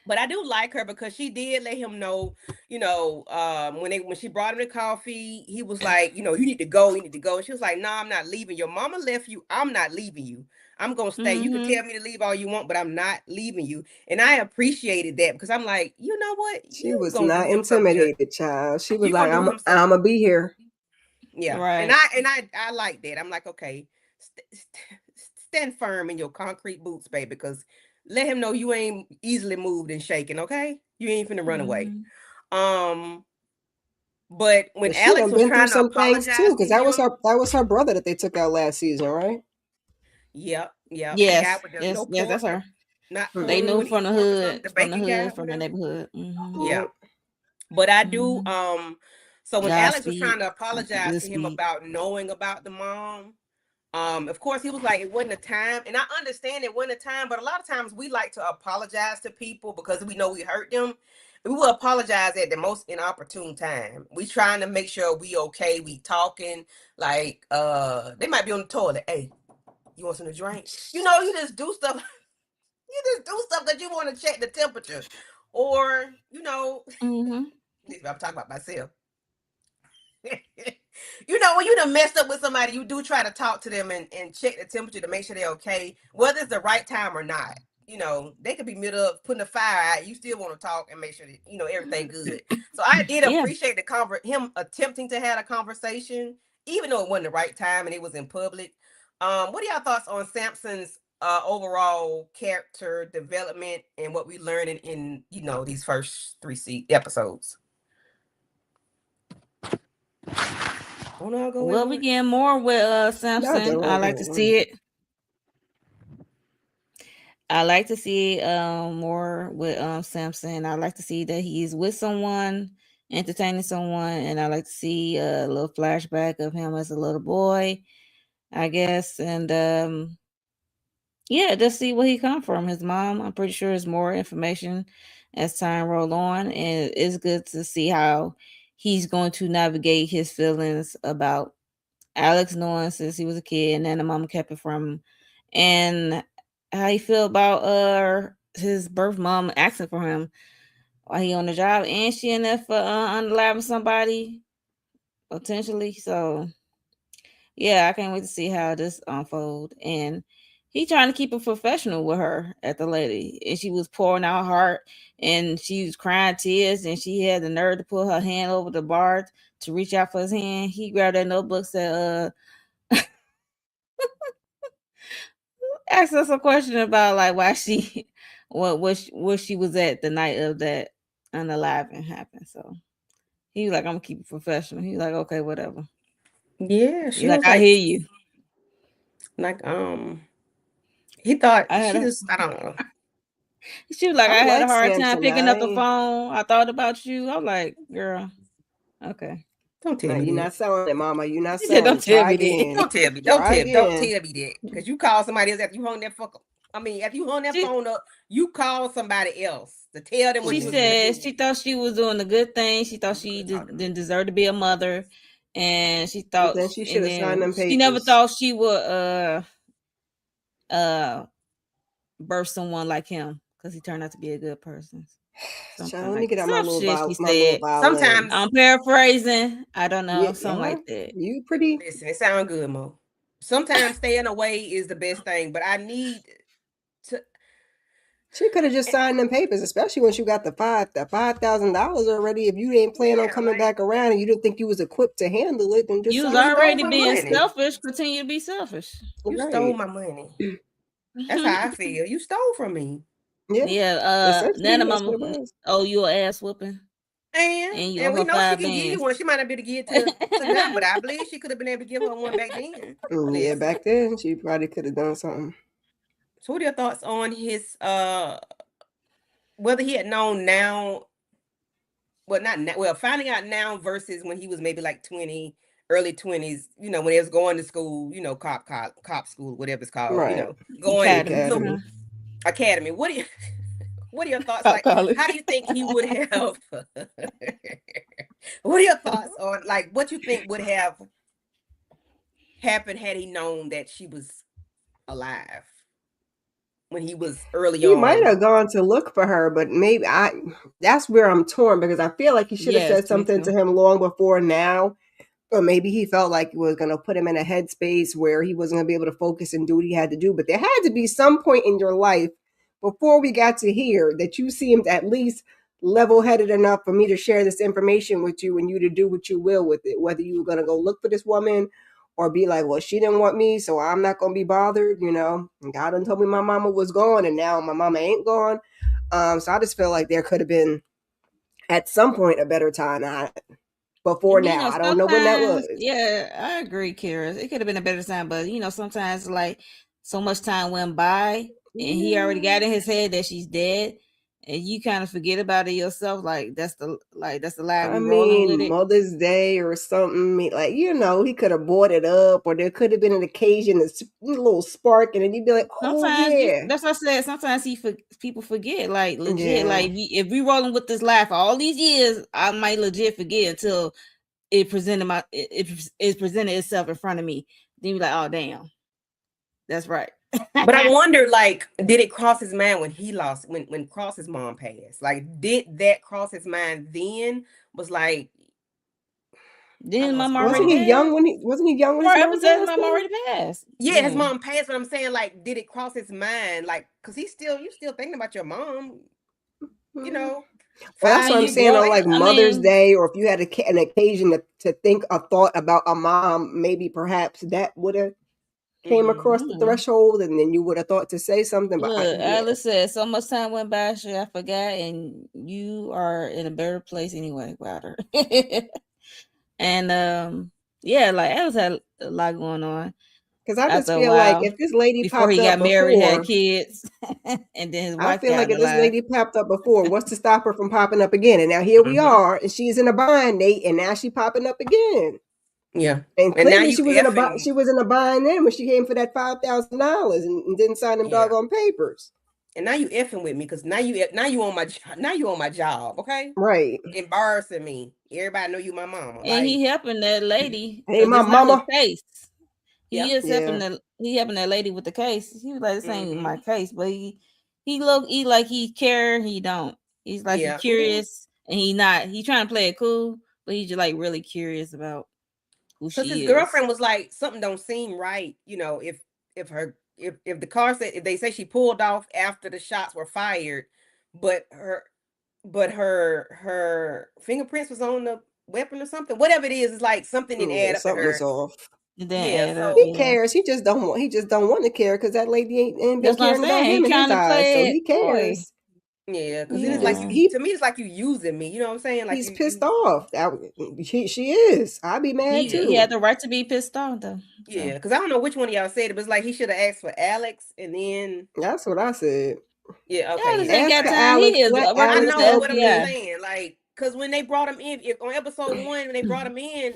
But I do like her because she did let him know, when she brought him the coffee, he was like, you need to go. She was like, no, I'm not leaving. Your mama left you. I'm not leaving you. I'm going to stay. You can tell me to leave all you want, but I'm not leaving you. And I appreciated that because I'm like, you know what? She You was gonna not do him some good. intimidated, child. She was You like, gonna do "I'm him some gonna be here." Yeah. Right. And I like that. I'm like, okay, stand firm in your concrete boots, baby, because let him know you ain't easily moved and shaken, okay? You ain't finna run away. But when But she Alex done was been through trying to some things apologize too, to because him, that was her brother that they took out last season, right? Yep. The guy Yes, with the yes, no yes, that's pork, her. not They pulling knew when he from the pork or something, hood, the from the bacon guy, hood, from the whatever. neighborhood. Yeah. But I do so when Alex was Godspeed. trying to apologize Good to him speed. about knowing about the mom, of course he was like, it wasn't a time, and I understand it wasn't a time, but a lot of times we like to apologize to people because we know we hurt them. We will apologize at the most inopportune time. We trying to make sure we okay, we talking, like they might be on the toilet. Hey, you want some to drink? You just do stuff. You just do stuff that you want to check the temperature. Or, I'm talking about myself. When you done messed up with somebody, you do try to talk to them and check the temperature to make sure they're okay, whether it's the right time or not. They could be middle of putting a fire out. You still want to talk and make sure that, everything good. So I did appreciate him attempting to have a conversation, even though it wasn't the right time and it was in public. What are y'all thoughts on Samson's overall character development and what we learned in these first 3 episodes? Well, we getting more with Samson. I like to see it. I like to see more with Samson. I like to see that he's with someone, entertaining someone, and I like to see a little flashback of him as a little boy, I guess. And just see where he come from. His mom, I'm pretty sure, is more information as time roll on, and it's good to see how he's going to navigate his feelings about Alex knowing since he was a kid, and then the mom kept it from him, and how he feel about his birth mom asking for him while he on the job, and she in there for unaliving somebody potentially. So yeah, I can't wait to see how this unfold. And he trying to keep it professional with her at the lady, and she was pouring out her heart, and she was crying tears, and she had the nerve to put her hand over the bar to reach out for his hand. He grabbed that notebook, said, asked us a question about like why she, where she was at the night of that unaliving happened. So he was like, "I'm gonna keep it professional." He was like, "Okay, whatever." Yeah, she He's like, was "I like, hear you." like he thought I had I don't know. She was like, I "I had a like hard time Samson. picking up the phone. I thought about you." I'm like, "Girl, okay." Don't tell Nah, me you're that. not selling it, Mama. You're not She said, selling "Don't it. tell Try me that." again. Don't tell me. Try Don't again. tell me that. Because you call somebody else after you hung that fuck. I mean, after you hung that She- phone up, you call somebody else to tell them what She you was gonna said do. she thought she was doing a good thing. She thought she didn't deserve to be a mother, and she thought, Then she should and have signed then them she never papers. thought she would birth someone like him because he turned out to be a good person. Child, let me get out my little shit she little said. violin. Sometimes I'm paraphrasing. I don't know, Yeah, something like that. You pretty. listen, it sounds good, Mo. Sometimes staying away is the best thing, but I need to. She could have just signed them papers, especially when she got the $5,000 already. If you ain't planning on coming back around and you didn't think you was equipped to handle it, then just You was sign it. already my being money. selfish. Continue to be selfish. You Right. stole my money. That's how I feel. You stole from me. Yeah. Nana That's what it mama was. owe you an ass whooping. And you owe we her know she 5 can give you bands. one. She might not be able to give it to now, but I believe she could have been able to give her one back then. Yeah, Listen. back then she probably could have done something. So what are your thoughts on his whether he had known now, well, not now, well, finding out now versus when he was maybe like 20, early 20s, you know, when he was going to school, you know, cop school, whatever it's called, Right. you know, going Academy. academy. What are your thoughts? Cop Like, college. how do you think he would have what are your thoughts on like what you think would have happened had he known that she was alive when he was early He on? might have gone to look for her, but maybe that's where I'm torn, because I feel like he should have Yes, said something me to too. him long before now. Or maybe he felt like it was going to put him in a headspace where he wasn't going to be able to focus and do what he had to do. But there had to be some point in your life before we got to here that you seemed at least level-headed enough for me to share this information with you and you to do what you will with it. Whether you were going to go look for this woman or be like, well, she didn't want me, so I'm not going to be bothered, you know. And God done told me my mama was gone, and now my mama ain't gone. So I just feel like there could have been, at some point, a better time. Before now, I don't know when that was. Yeah, I agree, Kira. It could have been a better time, but sometimes like so much time went by and he already got in his head that she's dead, and you kind of forget about it yourself. Like that's the lie we rolling with it. Mother's Day or something, like, you know, he could have bought it up, or there could have been an occasion, a little spark, and then you'd be like, oh, Sometimes that's what I said. Sometimes people forget, like legit. Yeah. Like if we rolling with this lie for all these years, I might legit forget until it presented itself in front of me. Then you be like, oh damn, that's right. But I wonder, like, did it cross his mind when he lost, when Cross's mom passed? Like, did that cross his mind then? Was like, Then mom wasn't already he passed? young when wasn't he young when his mom passed? Mom already passed. Yeah, his mom passed, but I'm saying, like, did it cross his mind? Like, because you still thinking about your mom, you know? Well, that's what I'm saying on like Mother's Day, or if you had an occasion to think a thought about a mom, maybe perhaps that would have came across the threshold, and then you would have thought to say something. But look, Alice said so much time went by, I forgot, and you are in a better place anyway, Wilder. And yeah, like Alice had a lot going on. Because I just feel like if this lady before he got married, had kids, and then his wife. I feel like if this lady popped up before, what's to stop her from popping up again? And now here we are, and she's in a bind, Nate, and now she's popping up again. Yeah, and clearly she was in a bind then when she came for that $5,000 and didn't sign them doggone papers. And now you effing with me because now you on my job, okay? Right, embarrassing me. Everybody know you my mama, and he helping that lady. Hey, my mama. Case. He is helping that lady with the case. He was like, this ain't my case, but he like he care, he don't. He's like he's curious, and he not. He trying to play it cool, but he's just like really curious about who she is. His girlfriend was like, something don't seem right, you know, if her if the car said, if they say she pulled off after the shots were fired, but her fingerprints was on the weapon or something, whatever it is, it's like something didn't add up to Something was her. off. It didn't Yeah, add up. so He cares. He just don't want. He just don't want to care because that lady ain't been That's what I'm caring about saying. him He in his trying to eyes. play So it he coy. cares. yeah, because then it's like Yeah. to me, it's like you using me. You know what I'm saying? Like He's you, pissed off. She is. I'd be mad He too. had the right to be pissed off though. yeah, because I don't know which one of y'all said it, but it's like he should have asked for Alex and then That's what I said. yeah, Alex okay, ain't yeah. Ask got for time. Alex. He is Let I working with Alex the know, help but I'm just you. FBI. saying, like, because when they brought him in, if on episode 1, when they brought him in,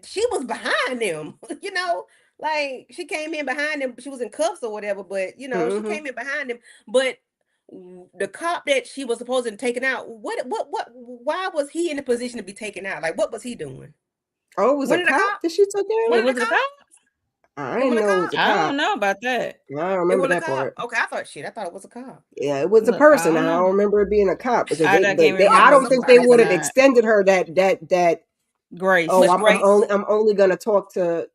she was behind them, you know, like she came in behind him. She was in cuffs or whatever, but you know, she Mhm. came in behind him. But the cop that she was supposed to be taken out, why was he in the position to be taken out? Like, what was he doing? Oh, it was One a of the cop cops? that she took One out? of the Was it a cop? cops? I It didn't was a know it was cop. a I cop. don't know about that. I don't It remember was a that cop. part. Okay, I thought it was a cop. Yeah, it was a Look, I person. don't I know. don't remember it being a cop because I can't remember I Yeah, don't if think it they was would or have not. extended her that. Grace. Oh, Much I'm grace. only gonna talk to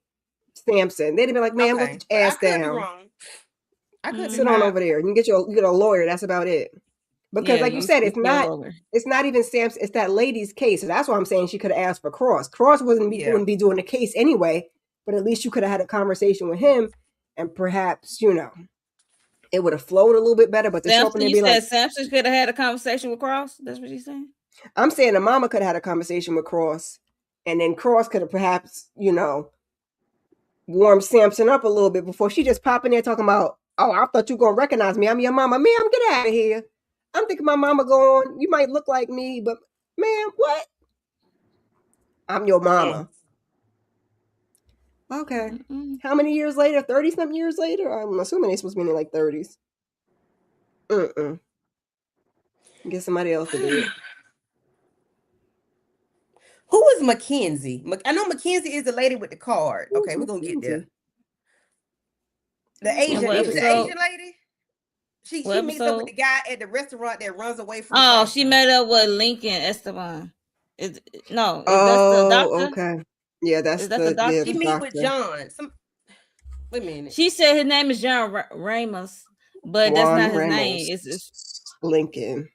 Samson. They'd be like, man, go Okay, sit your but I ass could be down. wrong. I could be Sit on wrong. over there. You can get a lawyer. That's about it. Because Yeah, like you said, you feel over. it's not even Samson. It's that lady's case. So that's why I'm saying she could have asked for Cross. Cross wouldn't be doing the case anyway. But at least you could have had a conversation with him, and perhaps it would have flowed a little bit better. But to show up and Samson, they you be said like, Samson could have had a conversation with Cross. That's what you saying? I'm saying the mama could have had a conversation with Cross, and then Cross could have perhaps warmed Samson up a little bit before she just pop in there talking about, oh, I thought you gonna recognize me. I'm your mama. Ma'am, get out of here. I'm thinking my mama going, you might look like me, but man, what? I'm your mama. Okay. How many years later? 30-something years later? I'm assuming they're supposed to be in like 30s. Get somebody else to do it. Who is Mackenzie? I know Mackenzie is the lady with the card. Okay, we're gonna get there. The Asian, what is she the episode? Asian lady? She What meets up with episode? the guy at the restaurant that runs away from. Oh, she met up with Lincoln Esteban. That's the doctor? Okay. Yeah, that's the doctor. She meet with John. Wait a minute. She said his name is John Ramos, but that's not his name. It's Lincoln.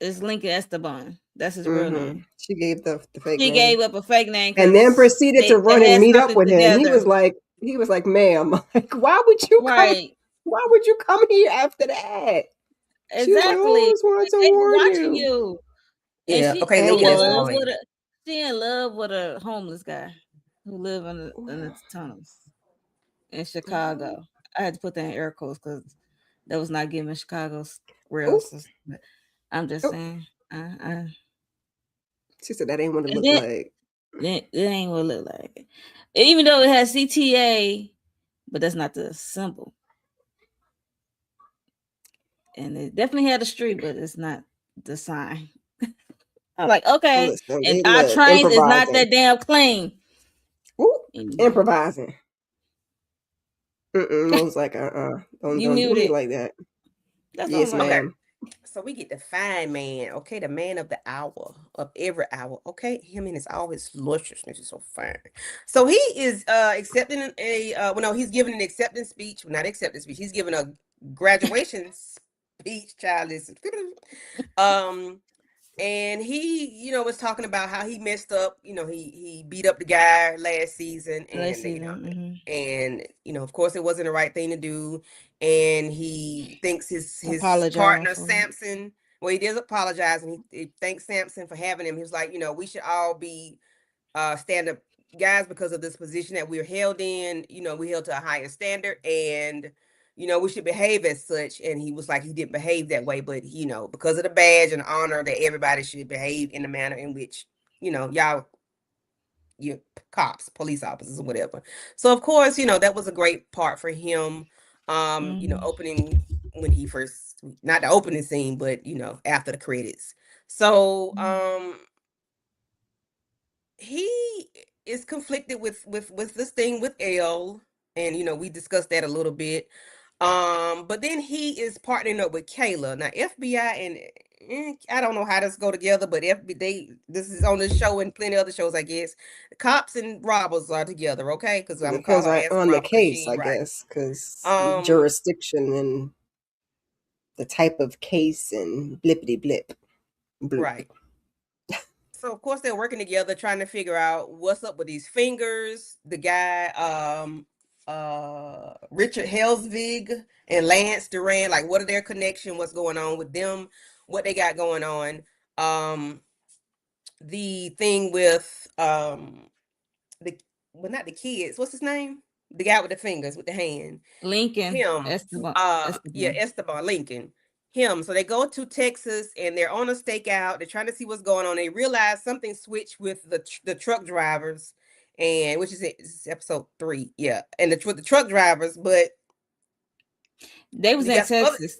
It's Lincoln Esteban. That's his real name. She gave the fake name. She gave up a fake name and then proceeded to run and meet up with him. Together. He was like, ma'am, like, why would you come here after that? Exactly. Like, oh, I just wanted to warn watching you. Yeah. She, okay. she in love with a homeless guy who live in the tunnels in Chicago. I had to put that in air quotes because that was not giving Chicago's real. But I'm just saying. She said that ain't what it looked like. It ain't what it look like. Even though it has CTA, but that's not the symbol. And it definitely had a street, but it's not the sign. I'm like, okay, and our trains is not that damn clean. Improvising. I was like, don't do me like that. That's yes, ma'am. Okay. So we get the fine man, okay, the man of the hour, of every hour, okay. Him and his all his lusciousness is so fine. So he is accepting he's giving an acceptance speech, not acceptance speech. He's giving a graduation speech, child. And he, was talking about how he messed up. He beat up the guy last season, and and of course, it wasn't the right thing to do. And he thinks his partner Samson. Well, he does apologize, and he thanks Samson for having him. He was like, we should all be stand-up guys because of this position that we're held in. We held to a higher standard, and we should behave as such. And he was like, he didn't behave that way, but because of the badge and honor, that everybody should behave in the manner in which y'all, you cops, police officers, or whatever. So of course, that was a great part for him. Opening when he first, not the opening scene, but after the credits. So he is conflicted with this thing with Elle, and we discussed that a little bit. But then he is partnering up with Kayla. Now FBI I don't know how this go together, but this is on this show and plenty other shows, I guess. Cops and robbers are together, okay? Because I'm gonna call Because her ass a on the robber 'cause she case, ain't I right. guess, because Um, jurisdiction and the type of case and blippity blip. Bloop. right. So of course they're working together trying to figure out what's up with these fingers. The guy, Richard Helsvig and Lance Duran, like what are their connection? What's going on with them? What they got going on? The thing with not the kids. What's his name? The guy with the fingers with the hand. Lincoln Him. Esteban. Yeah, Esteban Lincoln. Him. So they go to Texas and they're on a stakeout. They're trying to see what's going on. They realize something switched with the truck drivers, and which is it? This is episode 3. Yeah, and with the truck drivers, but They was we in got some other- Texas.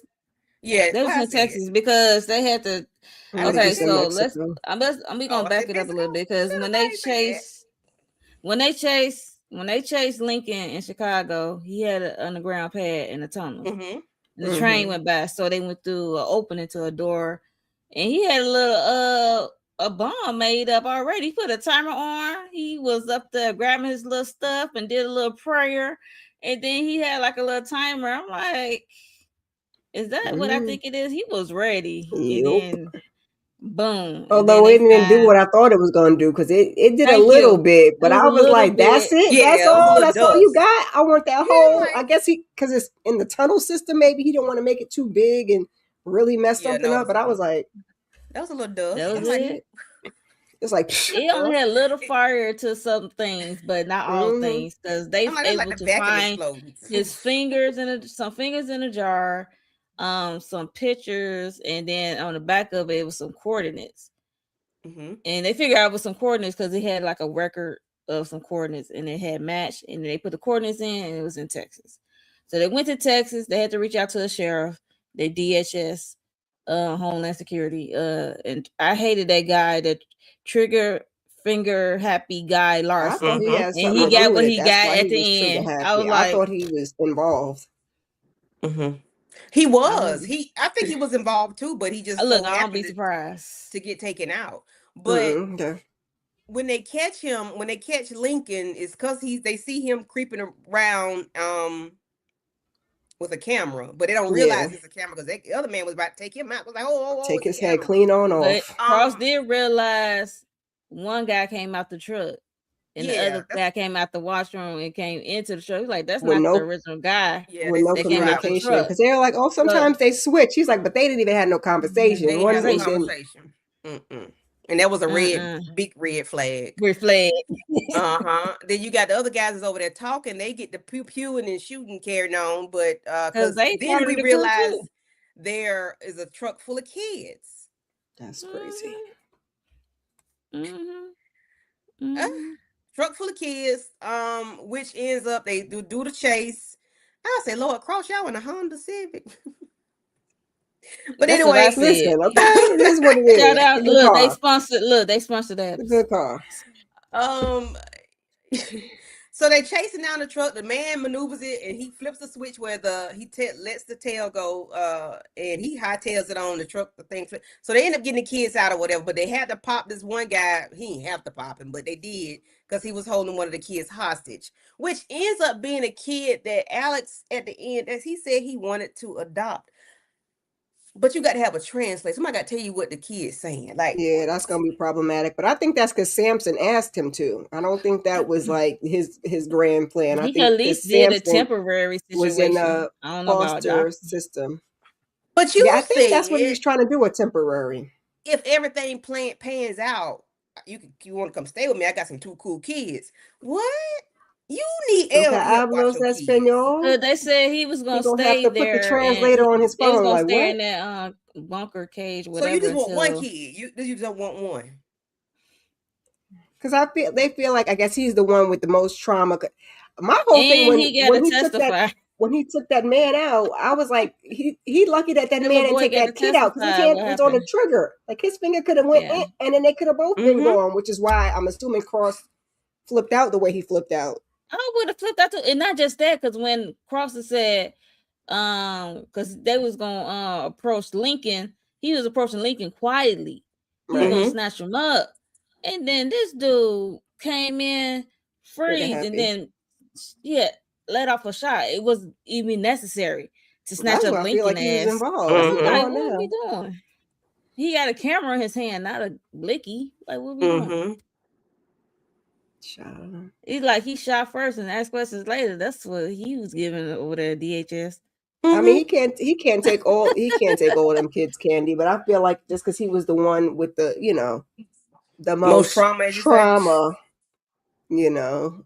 yeah, They was what I in said. Texas because they had to. What did Okay, you say, so Mexico? I'm Oh, gonna I back said it up a little Mexico? bit because Should've when they made that. chased Lincoln in Chicago, he had an underground pad in the tunnel. Mm-hmm. And the train went by, so they went through an opening to a door, and he had a little a bomb made up already. He put a timer on. He was up there grabbing his little stuff and did a little prayer, and then he had like a little timer. I'm like, is that what I think it is? He was ready, and then boom. Although it didn't do what I thought it was going to do, because it did a little bit, but I was like, that's it? Yeah, that's it was a all? little That's all you dust. got? I want that Yeah, whole, like- I guess because it's in the tunnel system, maybe he didn't want to make it too big and really mess Yeah, something no, up, but I was like, that was a little dust. That was I'm it. it's like, It only had a little fire to some things, but not all things, because they I'm like, able that's like the to vacuum find exploding. his fingers some fingers in a jar, some pictures, and then on the back of it was some coordinates. Mm-hmm. And they figured out it was some coordinates because it had like a record of some coordinates, and it had matched, and they put the coordinates in, and it was in Texas. So they went to Texas. They had to reach out to the sheriff, they DHS, Homeland Security, and I hated that guy, that trigger finger happy guy I Larson. thought he had something And he to got do what with he it. got That's why at he the was trigger end. happy. I was I like, thought he was involved. Mm-hmm. He was. I think he was involved too, but he just look, so I don't be happened surprised. to get taken out. But Okay. when they catch him, when they catch Lincoln, it's because they see him creeping around with a camera, but they don't realize it's a camera because the other man was about to take him out. I was like, oh, Take it's his a head camera. clean on But off. Cross did realize one guy came out the truck, and the Yeah, other guy came out the washroom and came into the truck. He was like, that's With not no- the original guy. Yeah, with no they came out the communication, truck. because they're like, oh, sometimes they switch. He's like, but they didn't even have no conversation. They One had no and then conversation. And that was a big red flag. Red flag. Then you got the other guys that's over there talking. They get the pew-pewing and shooting carrying on, but Because they then part of we the crew, realize too. there is a truck full of kids. That's crazy. Truck full of kids, which ends up they do the chase. I say, Lord, Cross, y'all in a Honda Civic. But That's what anyway, I said. Listen, okay, it is what it is. Shout out, It's a good look, car. they sponsored that. It's a good car. So they chasing down the truck. The man maneuvers it, and he flips the switch where lets the tail go, and he hightails it on the truck. The thing, so they end up getting the kids out or whatever. But they had to pop this one guy. He didn't have to pop him, but they did because he was holding one of the kids hostage, which ends up being a kid that Alex at the end, as he said, he wanted to adopt. But you got to have a translator. Somebody got to tell you what the kid's saying. Like, yeah, that's gonna be problematic. But I think that's because Samson asked him to. I don't think that was like his grand plan. I He think at least did a Samson temporary situation. was in a I don't know about foster y'all. system. But you I think that's what he said was trying to do, a temporary. if everything pans out, you want to come stay with me. I got some 2 cool kids. What? You need Okay, L to help watch hablos your kids. español. They said he was gonna He gonna stay have to there. put the translator on his He was phone. gonna Like stay what? in that bunker cage, So whatever. you just want one until- kid. You just don't want one. Because they feel like, I guess he's the one with the most trauma. My whole thing And he got when to he took testify. that man out, I was like, he lucky that That man little didn't boy take got that to kid out, because his testify hand what was on the happened. trigger. Like his finger could have went Yeah. in, and then they could have both been Mhm. gone, which is why I'm assuming Cross flipped out the way he flipped out. I would have flipped out too. And not just that, because when Crosser said, because they was gonna approach Lincoln he was approaching Lincoln quietly. He was Right. gonna snatch him up, and then this dude came in, freeze, and happy. then let off a shot. It was even necessary to snatch That's up why I feel Lincoln like he was ass. involved. Mhm. Come Like, on what are now. we doing? He got a camera in his hand, not a blicky. Like, what we doing? Mhm. Child. He's like, he shot first and asked questions later. That's what he was giving over there at DHS. I mean, he can't take all them kids' candy, but I feel like just because he was the one with the, you know, the most trauma, as you say? trauma, you know.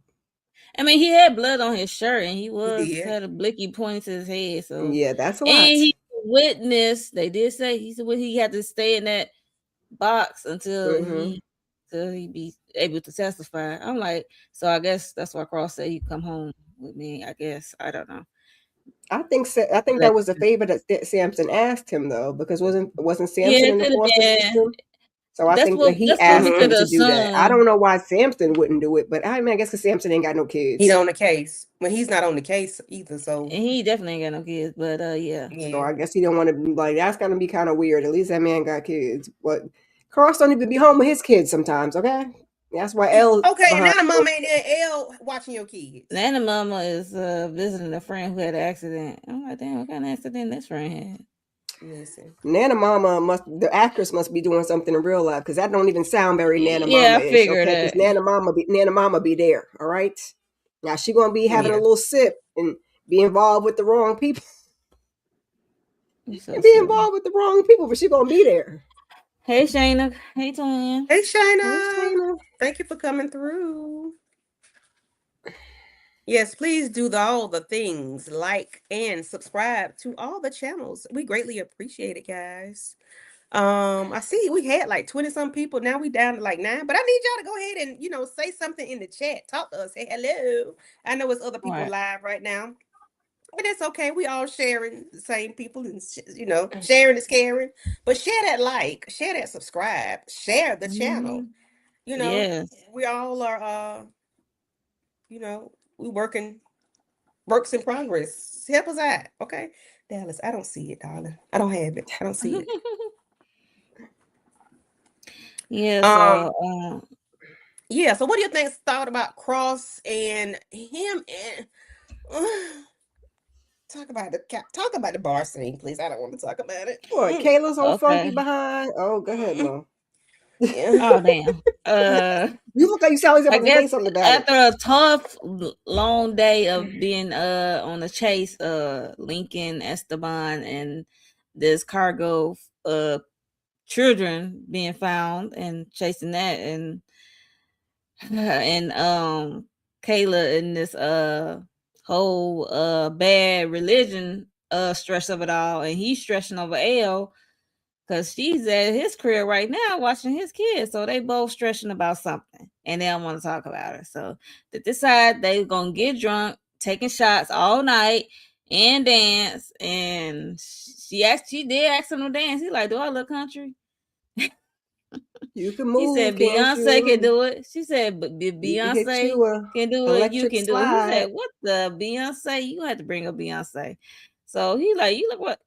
I mean, he had blood on his shirt and he did. had a blicky pointing to his head. So Yeah, that's a lot. and he witnessed. They did say he had to stay in that box until Mhm. he be able to testify. I'm like, so I guess that's why Cross said you come home with me. I guess I don't know. I think that was a favor that Samson asked him though, because wasn't Samson in the foster system? So I think that he asked him to do that. I don't know why Samson wouldn't do it, but I mean, I guess because Samson ain't got no kids. He's on the case. Well, he's not on the case either. So And he definitely ain't got no kids, but yeah. So I guess he don't want to be like, that's gonna be kind of weird. At least that man got kids, but Cross don't even be home with his kids sometimes. Okay, that's why L. Okay, and Nana Mama ain't there. L watching your kids. Nana Mama is visiting a friend who had an accident. I'm like, damn, what kind of accident this friend had? Listen, Nana Mama the actress must be doing something in real life because that don't even sound very Nana Mama. Yeah, I figured okay? that. Nana Mama be there. All right, now she gonna be having a little sip and be involved with the wrong people. So be involved with the wrong people, but she gonna be there. Hey Shayna. Hey Twin. Hey Shayna. Thank you for coming through. Yes, please do all the things, like and subscribe to all the channels. We greatly appreciate it, guys. I see we had like 20-some people. Now we down to like 9, but I need y'all to go ahead and say something in the chat. Talk to us. Say hello. I know it's other people live right now, but it's okay. We all sharing the same people, and sharing is caring. But share that like, share that subscribe, share the channel. We all are we works in progress. Help us out, okay? Dallas, I don't see it, darling. I don't have it. I don't see it. So what do you thought about Cross and him and talk about the bar scene, please. I don't want to talk about it. What, Kayla's on funky behind? Oh, go ahead, Mo. Oh damn. You look like you sound like say something about after a tough long day of being on the chase, Lincoln, Esteban, and this cargo children being found and chasing that, and Kayla in this whole bad religion stress of it all, and he's stressing over L because she's at his crib right now watching his kids. So they both stressing about something and they don't want to talk about it. So they decide they're gonna get drunk, taking shots all night and dance. And she did ask him to dance. He's like, do I look country? You can move. He said Beyonce can do it. She said, but Beyonce can do it. You can do it. He said, what the Beyonce? You have to bring up Beyonce. So he like,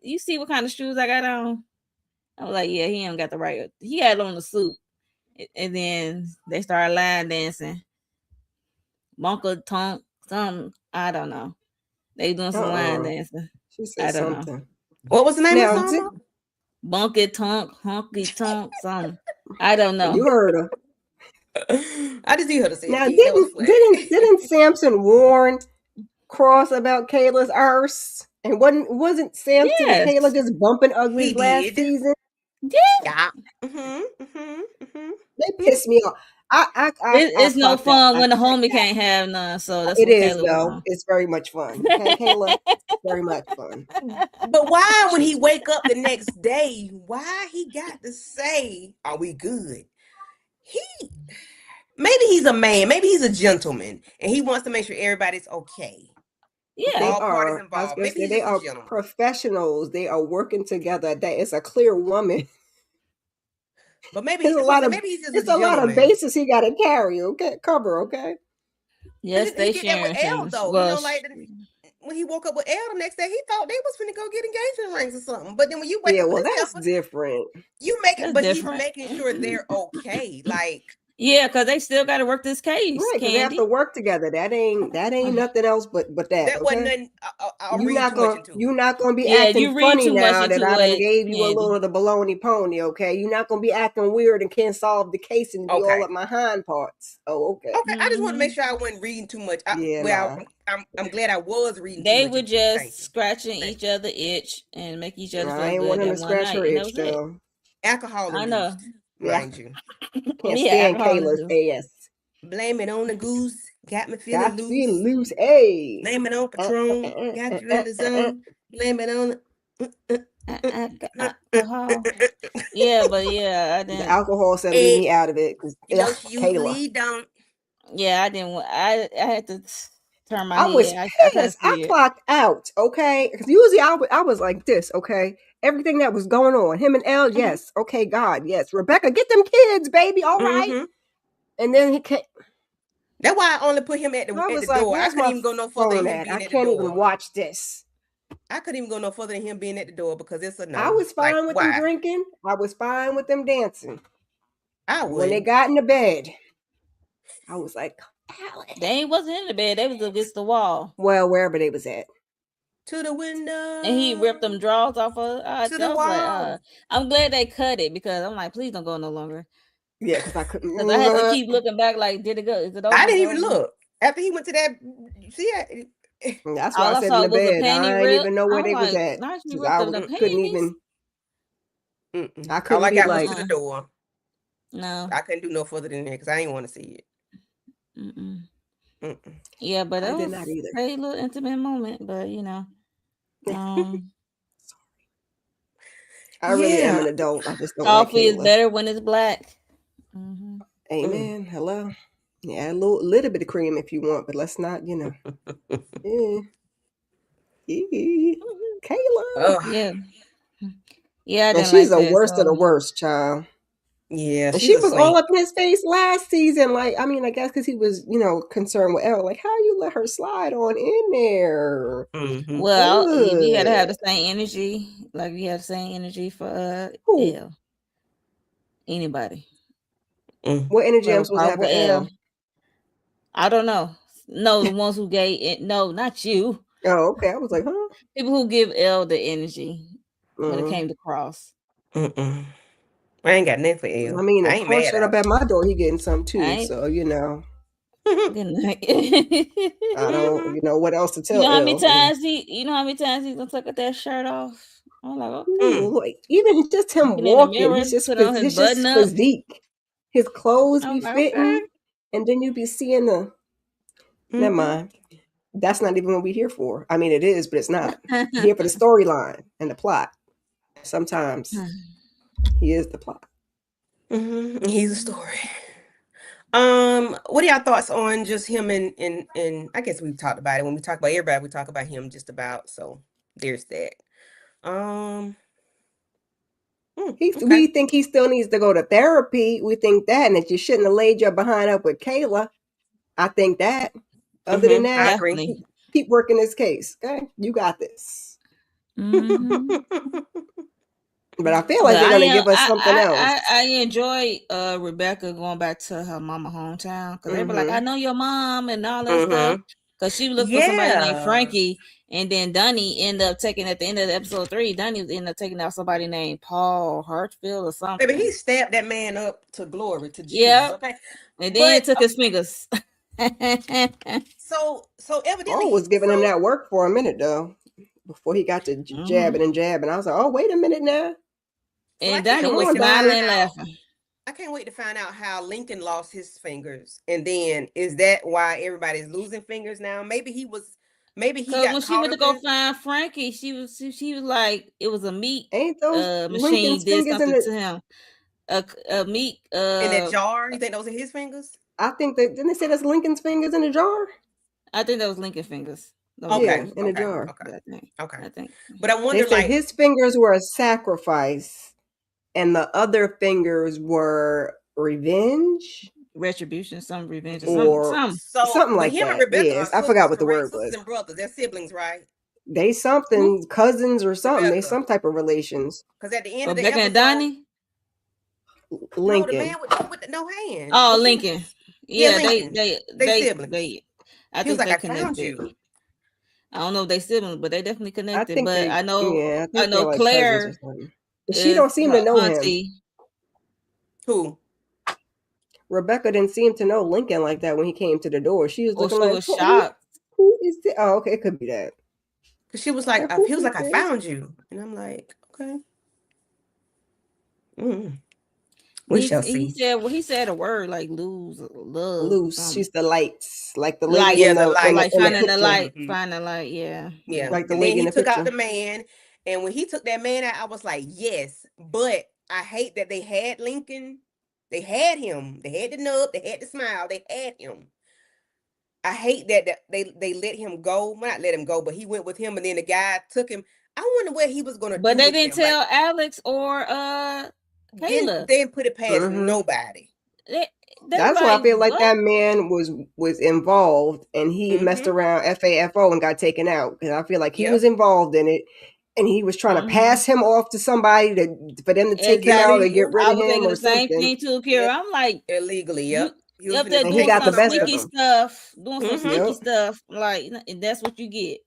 you see what kind of shoes I got on? I was like, yeah, he ain't got the right. He had on the suit. And then they started line dancing. Monka Tonk, something. I don't know. They doing some line dancing. She said something. Know. What was the name of the song? Bunky Tonk, Honky Tonk, something. I don't know. You heard her. I just need her to say. Now, didn't Samson warn Cross about Kayla's arse? And wasn't Samson and Kayla just bumping uglies last season? Yeah. They pissed me off. It's no fun when the homie can't have none. So that's it is though. It's very much fun. Okay, Kayla, very much fun. But why, when he wake up the next day, why he got to say, "Are we good?" Maybe he's a man. Maybe he's a gentleman, and he wants to make sure everybody's okay. Yeah, they are professionals. They are working together. That is a clear woman. But maybe it's a lot of bases he got to carry. Okay, cover. Okay. Yes, they sharing with L, though. Well, when he woke up with Elle the next day, he thought they was finna go get engagement rings or something. But then when you wake Yeah, up well, with that's Stefan, different. you make it, That's but different. he's making sure they're okay. Like, Yeah, because they still got to work this case, Right, because they have Candy. to work together. That ain't nothing else but that. that wasn't Okay, nothing. I'm reading too much into it. you're not gonna be Yeah, acting you read funny too much now that into I done it, gave you a Candy. little of the baloney pony. Okay, you're not gonna be acting weird and can't solve the case and be all Okay. up my hind parts. Oh, okay. Okay, I just want to Mhm. make sure I wasn't reading too much. Yeah, Well, nah. I'm glad I was reading They too were much. Into it. Thank just you. scratching Thank each other itch and make each other I feel ain't good want him that to one scratch night, her and that itch was it. you. though. Alcohol I induced, know. Yeah, mind you. can't Yeah, stand alcohol Kayla's induced. ass. Blame it on the goose. Got me feeling Got to be loose. loose. Hey. Blame it on Patron. Got you in the zone. Blame it on. Alcohol. Yeah, but yeah, I The didn't. alcohol said leave me out of it because You know she Kayla. usually don't. Yeah, I didn't. I had to turn my I was head. I couldn't pissed. I see it. clocked out. Okay, because usually I was like this. Okay, everything that was going on, him and Elle, yes. Okay, God, yes. Rebecca, get them kids, baby. All right. Mhm. And then he came. That's why I only put him at I the was like, door. I "Where's couldn't my even go no further phone than him at? being I at the can't even door. watch this." I couldn't even go no further than him being at the door because it's a no. I was fine Like, with them why? drinking. I was fine with them dancing. I When they would. got into bed, I was like, Alex. They wasn't in the bed. They was against the wall, Well, wherever they was at. To the window. and he ripped them drawers off of. I To the was like, wall. I'm glad they cut it because I'm like, please don't go no longer. Yeah, because I couldn't. Because I had to keep looking back. Like, did it go? Is it over? I Is didn't it even over? look. After he went to that, see, That's why All I I said saw in the was a bed. panty I rip. didn't even know where I they was like, at. not you 'Cause I ripped them couldn't panties. even. I all couldn't I be got like, was to the door. No. I couldn't do no further than that because I didn't want to see it. Yeah, but I that did was not either. a great little intimate moment. But you know, I really am Yeah. an adult. I just don't like coffee is Kayla. better when it's black. Mhm. Amen. Hello. Yeah, a little bit of cream if you want, but let's not, Yeah. Kayla. Oh, Yeah. Yeah, I And didn't she's like the that. worst of the So worst, child. yeah. And She's she a was all saint. up in his face last season. Like, I mean, I guess because he was, concerned with Elle. Like, how you let her slide on in there? Mhm. well, we gotta have Ugh. the same energy. Like we have the same energy for Who? L. Anybody. What energy I'm So supposed to have for Elle? I don't know. No, the ones who gave it. No, not you. Oh, okay. I was like, huh? People who give L the energy when it Mhm. came to Cross. I ain't got nothing for Elle. I mean, I if ain't Cross mad showed up at at my door, he getting some I too. ain't. So, Good night. I don't, what else to You tell know how many Elle. times he's gonna take that shirt off? I'm like, okay. Ooh, like, even just him Looking in the walking, mirror, put on his his button just up. physique. His clothes I be was like, okay. fitting, and then you be seeing the. Never mind. That's not even what we're here for. I mean, it is, but it's not. We're here for the storyline and the plot. Sometimes he is the plot. He's a story. What are y'all thoughts on just him and I guess we've talked about it. When we talk about everybody, we talk about him just about. So there's that. We think he still needs to go to therapy. We think that, and that you shouldn't have laid your behind up with Kayla. I think that. Other than that, I agree. keep working this case. Okay, you got this. But I feel like they're gonna give us something else. I enjoy Rebecca going back to her mama hometown because they were like, I know your mom and all that stuff. Because she looked for somebody named Frankie, and then Donnie ended up taking at the end of episode 3. Donnie ended up taking out somebody named Paul Hartfield or something. Baby, he stabbed that man up to glory to Jesus. Yeah, okay, and then took his fingers. So evidently, Paul was giving him that work for a minute though, before he got to jabbing and jabbing. I was like, oh, wait a minute now. And Donnie was smiling and laughing. I can't wait to find out how Lincoln lost his fingers, and then is that why everybody's losing fingers now? Maybe he got when she went to go find Frankie, she was like, it was a meat machine did something to him. A meat in that jar. You think those are his fingers? I think that didn't they say that's Lincoln's fingers in the jar? I think that was Lincoln's fingers. Okay, in a jar. Okay. I think. But I wonder, they said his fingers were a sacrifice, and the other fingers were revenge. retribution, some revenge, Or some. So, something but like him and that. Rebecca Yes, are I forgot sisters, what the correct? word Sisters was. and brothers. They're siblings, right? They something cousins or something. They Rebecca. some type of relations. Because at the end of the Rebecca and episode, Donnie. no, the Lincoln. man with the no hand. Oh, The Lincoln. fingers. Yeah, Lincoln. They siblings. I He was think like, they I found connected. you. I don't know if they siblings, but they definitely I connected. think But they. I know, Yeah, I I think know they're like cousins or Claire something. But she is don't seem to her know him. auntie. Who? Rebecca didn't seem to know Lincoln like that when he came to the door. She was Or looking she like, was shocked. Who is this? Oh, okay, it could be that. Because she was like, Like, who he was is like, I this? found you. And I'm like, okay. We shall see. He said a word like lose, love. Loose. She's the lights, like the lady Light. Yeah, in the the, light. in Like the finding the picture. light, Mhm. finding the light. Yeah. Yeah. Like the And lady then in he the took out picture. the man. And when he took that man out, I was like, yes. But I hate that they had Lincoln. They had him. They had the nub. They had the smile. They had him. I hate that they let him go. Well, not let him go, but he went with him, and then the guy took him. I wonder what he was gonna do. But they with didn't him. tell Alex or Kayla. They didn't put it past Mhm. nobody. That's why I feel like that man was involved, and he messed around FAFO and got taken out. Because I feel like he was involved in it, and he was trying to pass him off to somebody for them to take him out or get rid I of was him thinking or the same something. thing too, Kira. I'm like, illegally, you was up there finna doing he got some the best of sneaky him. stuff, doing some sneaky Yep. stuff, like, and that's what you get.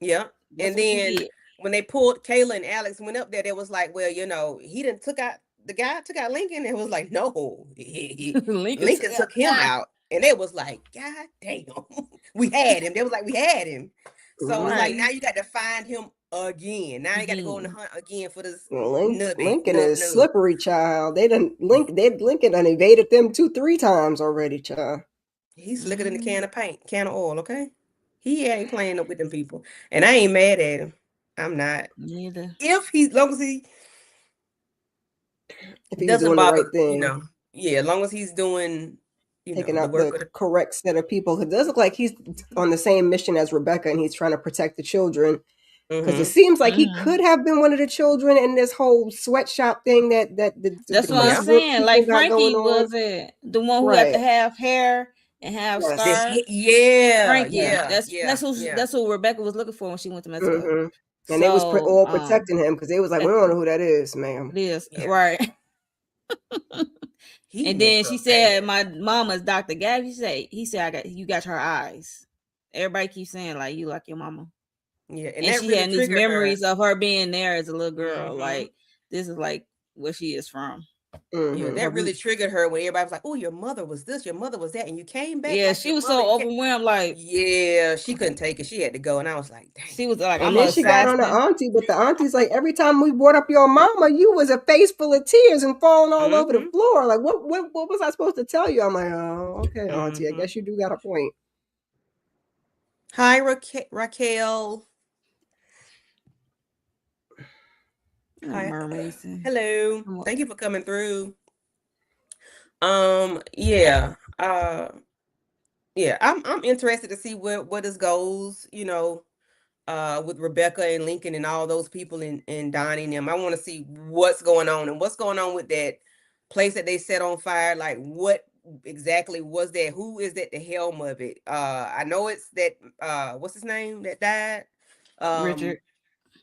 Yeah. That's And what you then get. when they pulled Kayla and Alex went up there, they was like, well, he didn't took out the guy took out Lincoln. It was like, no, Lincoln took him out. And it was like, God damn, we had him. They was like, we had him. So it's like, now you got to find him again. Now you got to go on the hunt again for this Lincoln is slippery, child. Lincoln done evaded them 2-3 times already, child. He's slicker than a can of paint, can of oil, okay? He ain't playing up with them people. And I ain't mad at him. I'm not. Neither. If he's doing the right thing. As long as he's doing, taking out the correct set of people. It does look like he's on the same mission as Rebecca, and he's trying to protect the children. Because it seems like he could have been one of the children in this whole sweatshop thing that that's what I'm saying. Like Frankie was it the one who had to have hair and have scars? Frankie. That's who Rebecca was looking for when she went to Mexico. And they was all protecting him because they was like, we don't know who that is, ma'am. It is right. And then she said, "My mama's Dr. Gabby." He said, you got her eyes." Everybody keeps saying like you like your mama. Yeah, and she had these memories of her being there as a little girl. Like this is like where she is from. Yeah, that really triggered her when everybody was like, "Oh, your mother was this, your mother was that," and you came back. Yeah, she was so overwhelmed. Like, yeah, she couldn't take it. She had to go, and I was like, "Dang." She was like, and then she got on the auntie, but the auntie's like, every time we brought up your mama, you was a face full of tears and falling all over the floor. Like, what was I supposed to tell you? I'm like, oh, okay, auntie, I guess you do got a point. Hi, Raquel. Hi. Hello. Thank you for coming through. I'm interested to see where this goes, with Rebecca and Lincoln and all those people and Donnie and them. I want to see what's going on and what's going on with that place that they set on fire. Like, what exactly was that? Who is at the helm of it? I know it's that what's his name that died?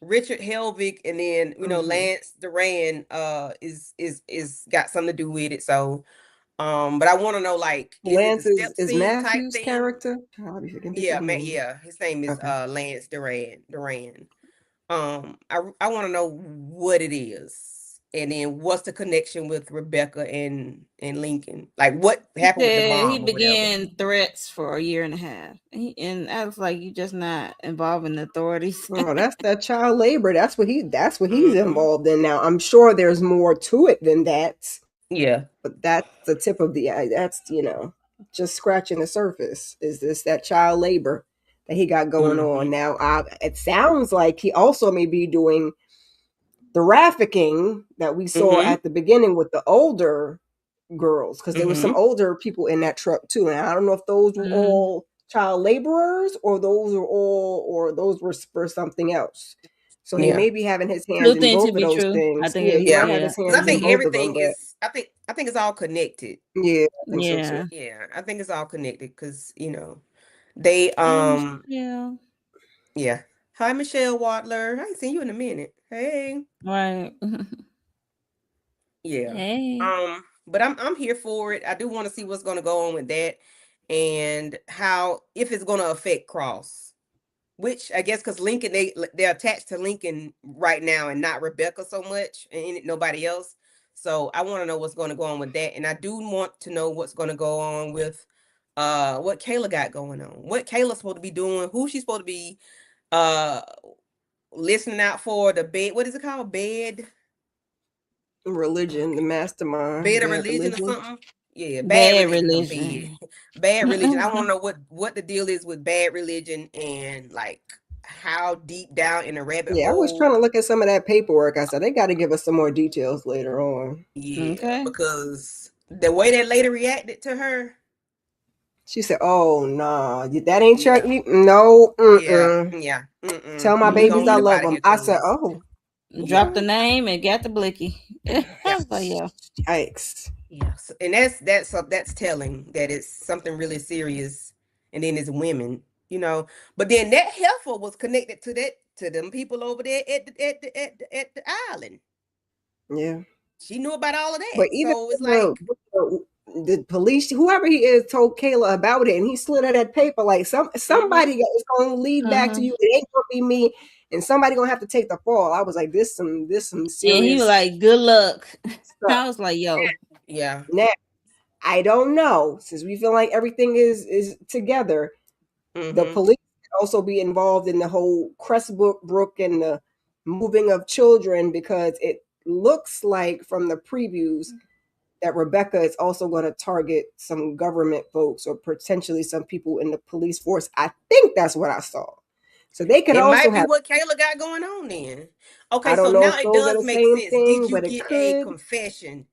Richard Helvig, and then Lance Duran is got something to do with it. So but I want to know, like, Lance is Matthew's character. Yeah, his name is Lance Duran. I want to know what it is. And then what's the connection with Rebecca and Lincoln? Like, what happened with the mom? He began threats for 1.5 years. And I was like, you just not involving the authorities. Oh, that's that child labor. That's what he's involved in now. I'm sure there's more to it than that. Yeah. But that's the tip of the that's just scratching the surface. Is this that child labor that he got going on now? It sounds like he also may be doing the trafficking that we saw at the beginning with the older girls, because there were some older people in that truck too, and I don't know if those were all child laborers or those were for something else. So he may be having his hands in both of those things. I think everything is. I think I think it's all connected. Yeah, I think so Yeah. too. Yeah, I think it's all connected because they Yeah. yeah. Hi, Michelle Wadler. I ain't seen you in a minute. Hey. Right. Yeah. Hey. But I'm here for it. I do want to see what's going to go on with that, and how, if it's going to affect Cross, which I guess because Lincoln, they're attached to Lincoln right now and not Rebecca so much, and nobody else. So I want to know what's going to go on with that, and I do want to know what's going to go on with what Kayla got going on, what Kayla's supposed to be doing, who she's supposed to be listening out for, the bed. What is it called? Religion, the mastermind, Bed of bad religion or religion. something. Yeah, Bad bed. religion. Bad religion. I want to know what the deal is with bad religion, and like how deep down in the rabbit Yeah, I was hole. trying to look at some of that paperwork. I said they got to give us some more details later on. Yeah, Okay. because the way that lady reacted to her. She said, "Oh nah, that ain't Yeah. your no." Yeah. Tell my We babies gonna I get up love outta them. here, I said, cuz. "Oh, Dropped the name and got the blicky. But yeah. yikes." Yes, and that's telling that it's something really serious, and then it's women, But then that heifer was connected to them people over there at the island. Yeah. She knew about all of that, But even so it's like, the police, whoever he is, told Kayla about it, and he slid her that paper. Like somebody is going to lead back to you. It ain't going to be me, and somebody going to have to take the fall. I was like, this some serious. Yeah, he was like, good luck. I was like, yo. yeah. Now, I don't know, since we feel like everything is together. The police can also be involved in the whole Crestbrook and the moving of children, because it looks like from the previews that Rebecca is also going to target some government folks or potentially some people in the police force. I think that's what I saw. So they could also might be have what Kayla got going on then. Okay, I don't so know now if it those are does the make same sense. thing, Did you but it get a could. confession?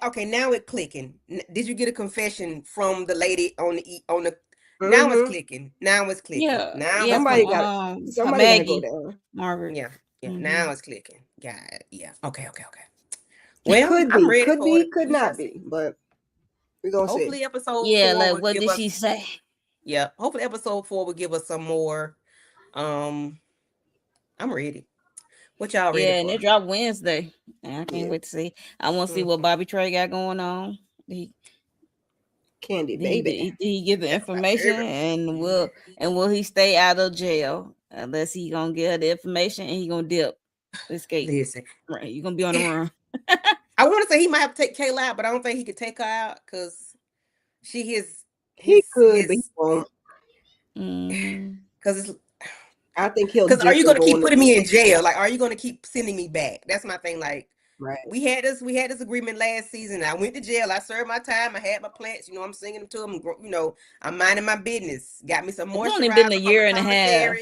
Okay, now it clicking. Did you get a confession from the lady on the now it's clicking. Now it's clicking. Yeah. Now Yeah, somebody from, got to go down. Margaret. Yeah. Mhm. Now it's clicking. Got it. Yeah. Okay. It Well, could I'm be, ready could for be, it. could We shall not see. be, but we're gonna see. Hopefully episode Yeah, 4 like will what give did us she say? Yeah, hopefully episode 4 will give us some more. I'm ready. What y'all ready Yeah, and for? it dropped Wednesday. And I can't Yeah. wait to see. I want to see what Bobby Trey got going on. Candy baby. Did he get the information, and will he stay out of jail unless he gonna get the information and he gonna dip, escape? Listen, Right, you gonna be on the run. I want to say he might have to take Kayla out, but I don't think he could take her out because she is. He could, but he won't. Because I think he'll. Because are you dip going to and go keep on putting me in jail? Like, are you going to keep sending me back? That's my thing. Like, Right. we had this agreement last season. I went to jail. I served my time. I had my plants. I'm singing them to them. I'm minding my business. Got me some moisturizer. It's only been a year and a half.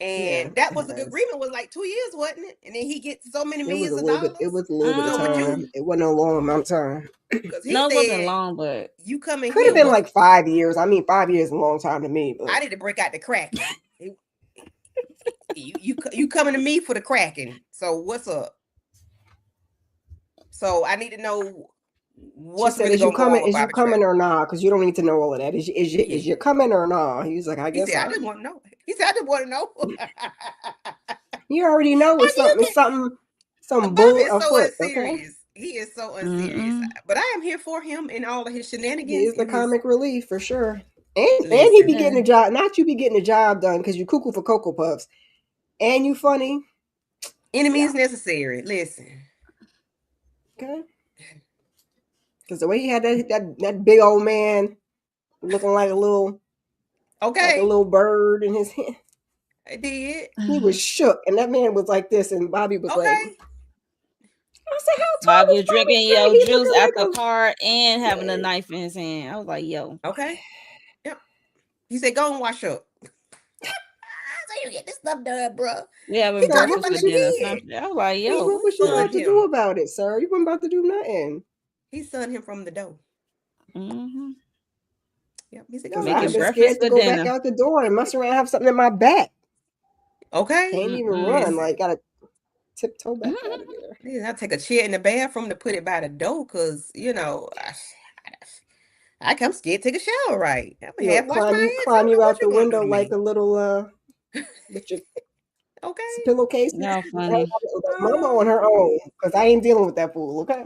And that was the agreement, was like 2 years, wasn't it? And then he gets so many millions of dollars. It was a little bit of time. It wasn't a long amount of time. Because he No, said, it wasn't long, but you come in could here. have been like 5 years. I mean, 5 years is a long time to me. But I need to break out the cracking. you coming to me for the cracking. So what's up? So I need to know what's she said, really is you going on. Is you coming or not? Because you don't need to know all of that. Is you coming or not? He was like, I guess. He said, I just want to know. He said, I just want to know. You already know it's some bull afoot. Okay. He is so unserious. But I am here for him in all of his shenanigans. He is the comic relief for sure. And he be getting a job. Not you be getting a job done because you cuckoo for Cocoa Puffs. And you funny. Enemies necessary. Listen. Okay. Because the way he had that big old man looking like a little bird in his hand. I did. He was shook, and that man was like this, and Bobby was like, I said, how Bobby was drinking juice out the car and having a knife in his hand. I was like, yo. Okay. Yep. He said, go and wash up. So you get this stuff done, bro. Yeah, but breakfast for dinner. I was like, yo. What was you about to do about it, sir? You weren't about to do nothing. He sunned him from the door. Yep. He said, I've been scared to go back out the door and mess around and have something in my back. Okay. Can't even run. Like, gotta tiptoe back out of there. Yeah, I take a chair in the bathroom to put it by the door because I'm scared to take a shower right. I'm gonna You'll half wash my hands. I climb don't know you what out the you're gonna do window to like me. a little with your Okay. pillowcase. Y'all funny. Mama on her own, because I ain't dealing with that fool. Okay,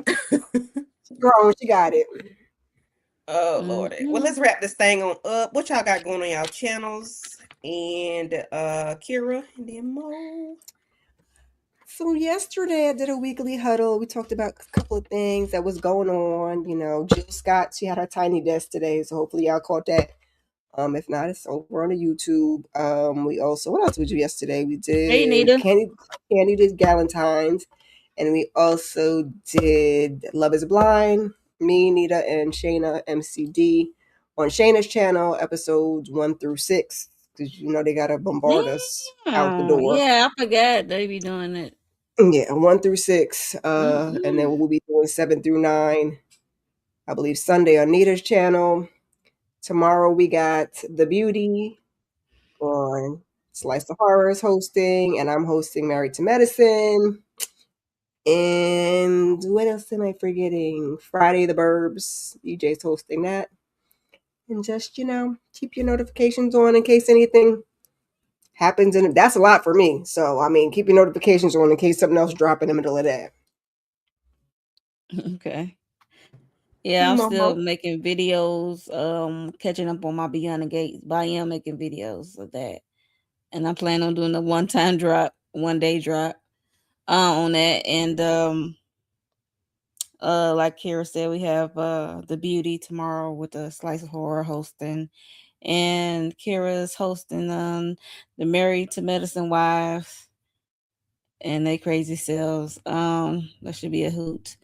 she grown, she got it. Oh Lord. Well, Mhm. let's wrap this thing on up. What y'all got going on y'all channels? And Kira and then Mo. So yesterday I did a weekly huddle. We talked about a couple of things that was going on. You know, Jill Scott, she had her tiny desk today, so hopefully y'all caught that. If not, it's over on the YouTube. We also, what else did we do yesterday? We Hey, did Nita. Candy did Galentine's, and we also did Love Is Blind. Me, Nita, and Shayna MCD on Shayna's channel, episodes 1 through 6, because you know they gotta bombard us out the Damn. door. Yeah, I forgot they be doing it. Yeah, 1 through 6, and then we'll be doing 7 through 9. I believe Sunday on Nita's channel. Tomorrow we got The Beauty on Slice of Horrors hosting, and I'm hosting Married to Medicine. And what else am I forgetting? Friday the Burbs, DJ's hosting that. And just, keep your notifications on in case anything happens. And that's a lot for me. So, I mean, keep your notifications on in case something else drop in the middle of that. Okay. Yeah, I'm still Momo. making videos, catching up on my Beyond the Gates, but I am making videos of that. And I plan on doing a one-time drop, 1-day drop on that. And like Kira said, we have The Beauty tomorrow with the Slice of Horror hosting. And Kira's hosting the Married to Medicine Wives and they crazy selves. That should be a hoot.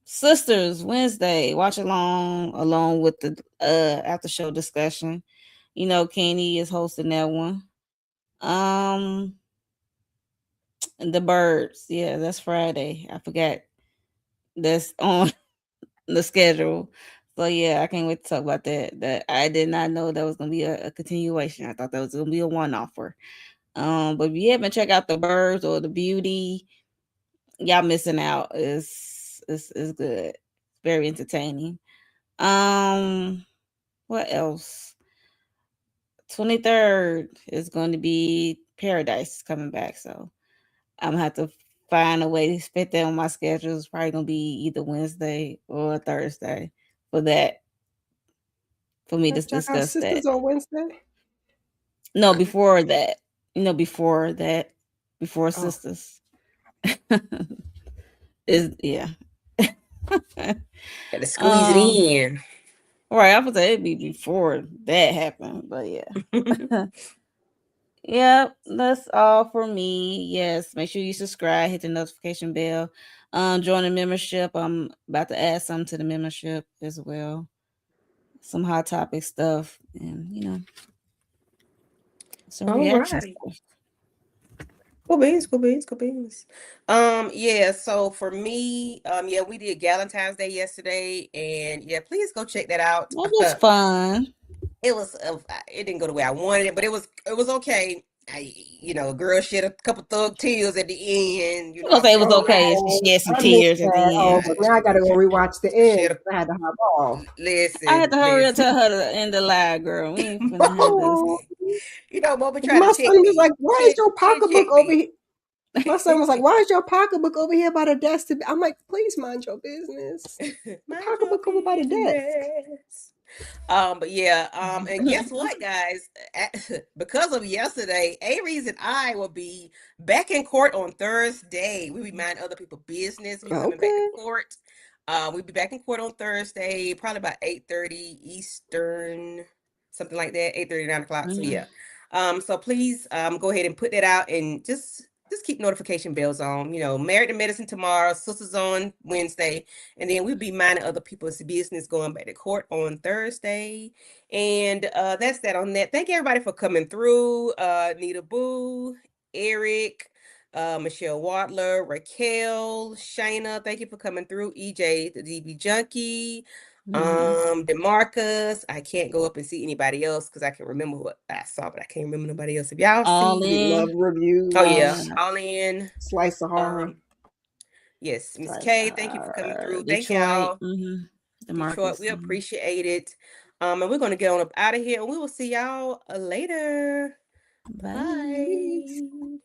Sisters Wednesday, watch along with the after show discussion. You know, Kenny is hosting that one. And the Birds, yeah, that's Friday. I forgot that's on the schedule. So yeah, I can't wait to talk about that. That I did not know that was gonna be a continuation. I thought that was gonna be a one-offer. But if you haven't checked out the Birds or the Beauty, y'all missing out. It's good. Very entertaining. What else? 23rd is going to be Paradise coming back, so I'm gonna have to find a way to fit that on my schedule. It's probably gonna be either Wednesday or Thursday for that, for me to Check out discuss that. Sisters on Wednesday. No, before that. Before Oh. Sisters. Is yeah. Gotta squeeze it in. Right, I would say it'd be before that happened, but yeah. Yep, that's all for me. Yes, make sure you subscribe, hit the notification bell, join the membership. I'm about to add some to the membership as well. Some hot topic stuff, and some reaction Alrighty. stuff. Cool beans. Yeah, so for me, yeah, we did Galentine's Day yesterday, and yeah, please go check that out. That was fun. It was it didn't go the way I wanted it, but it was okay. Girl shed a couple thug tears at the end. I'm gonna say it was okay if Oh, she shed some I tears missed at the that. Oh, end. but now I gotta go rewatch the end. Shed a, 'cause I had to hop off. I had to hurry up listen. to her to end the live, girl. We ain't finna have this. Oh, Mama tried my to check son was me. like, "Why is your pocketbook Check over me. here?" My son was like, "Why is your pocketbook over here by the desk?" I'm like, "Please mind your business. The Mind pocketbook your over by the desk." business. But yeah, and guess what, guys? Because of yesterday, Aries and I will be back in court on Thursday. We be minding other people's business. We coming back to Okay. court. We'll be back in court on Thursday, probably about 8:30 Eastern, something like that, 8:30, 9 o'clock. So yeah. So please go ahead and put that out and just keep notification bells on. Married to Medicine tomorrow, Sisters on Wednesday, and then we'll be minding other people's business going back to court on Thursday. And that's that on that. Thank you everybody for coming through. Nita Boo, Eric, Michelle Wadler, Raquel, Shayna, thank you for coming through. EJ, the DB Junkie, DeMarcus, I can't go up and see anybody else because I can remember what I saw, but I can't remember nobody else. If y'all All see, in. Love reviews. oh yeah, in. all in. Slice of horror. Yes, Miss Slice K, of thank you for coming through. Detroit. Thank y'all. Detroit, we appreciate it. And we're gonna get on up out of here, and we will see y'all later. Bye. Bye.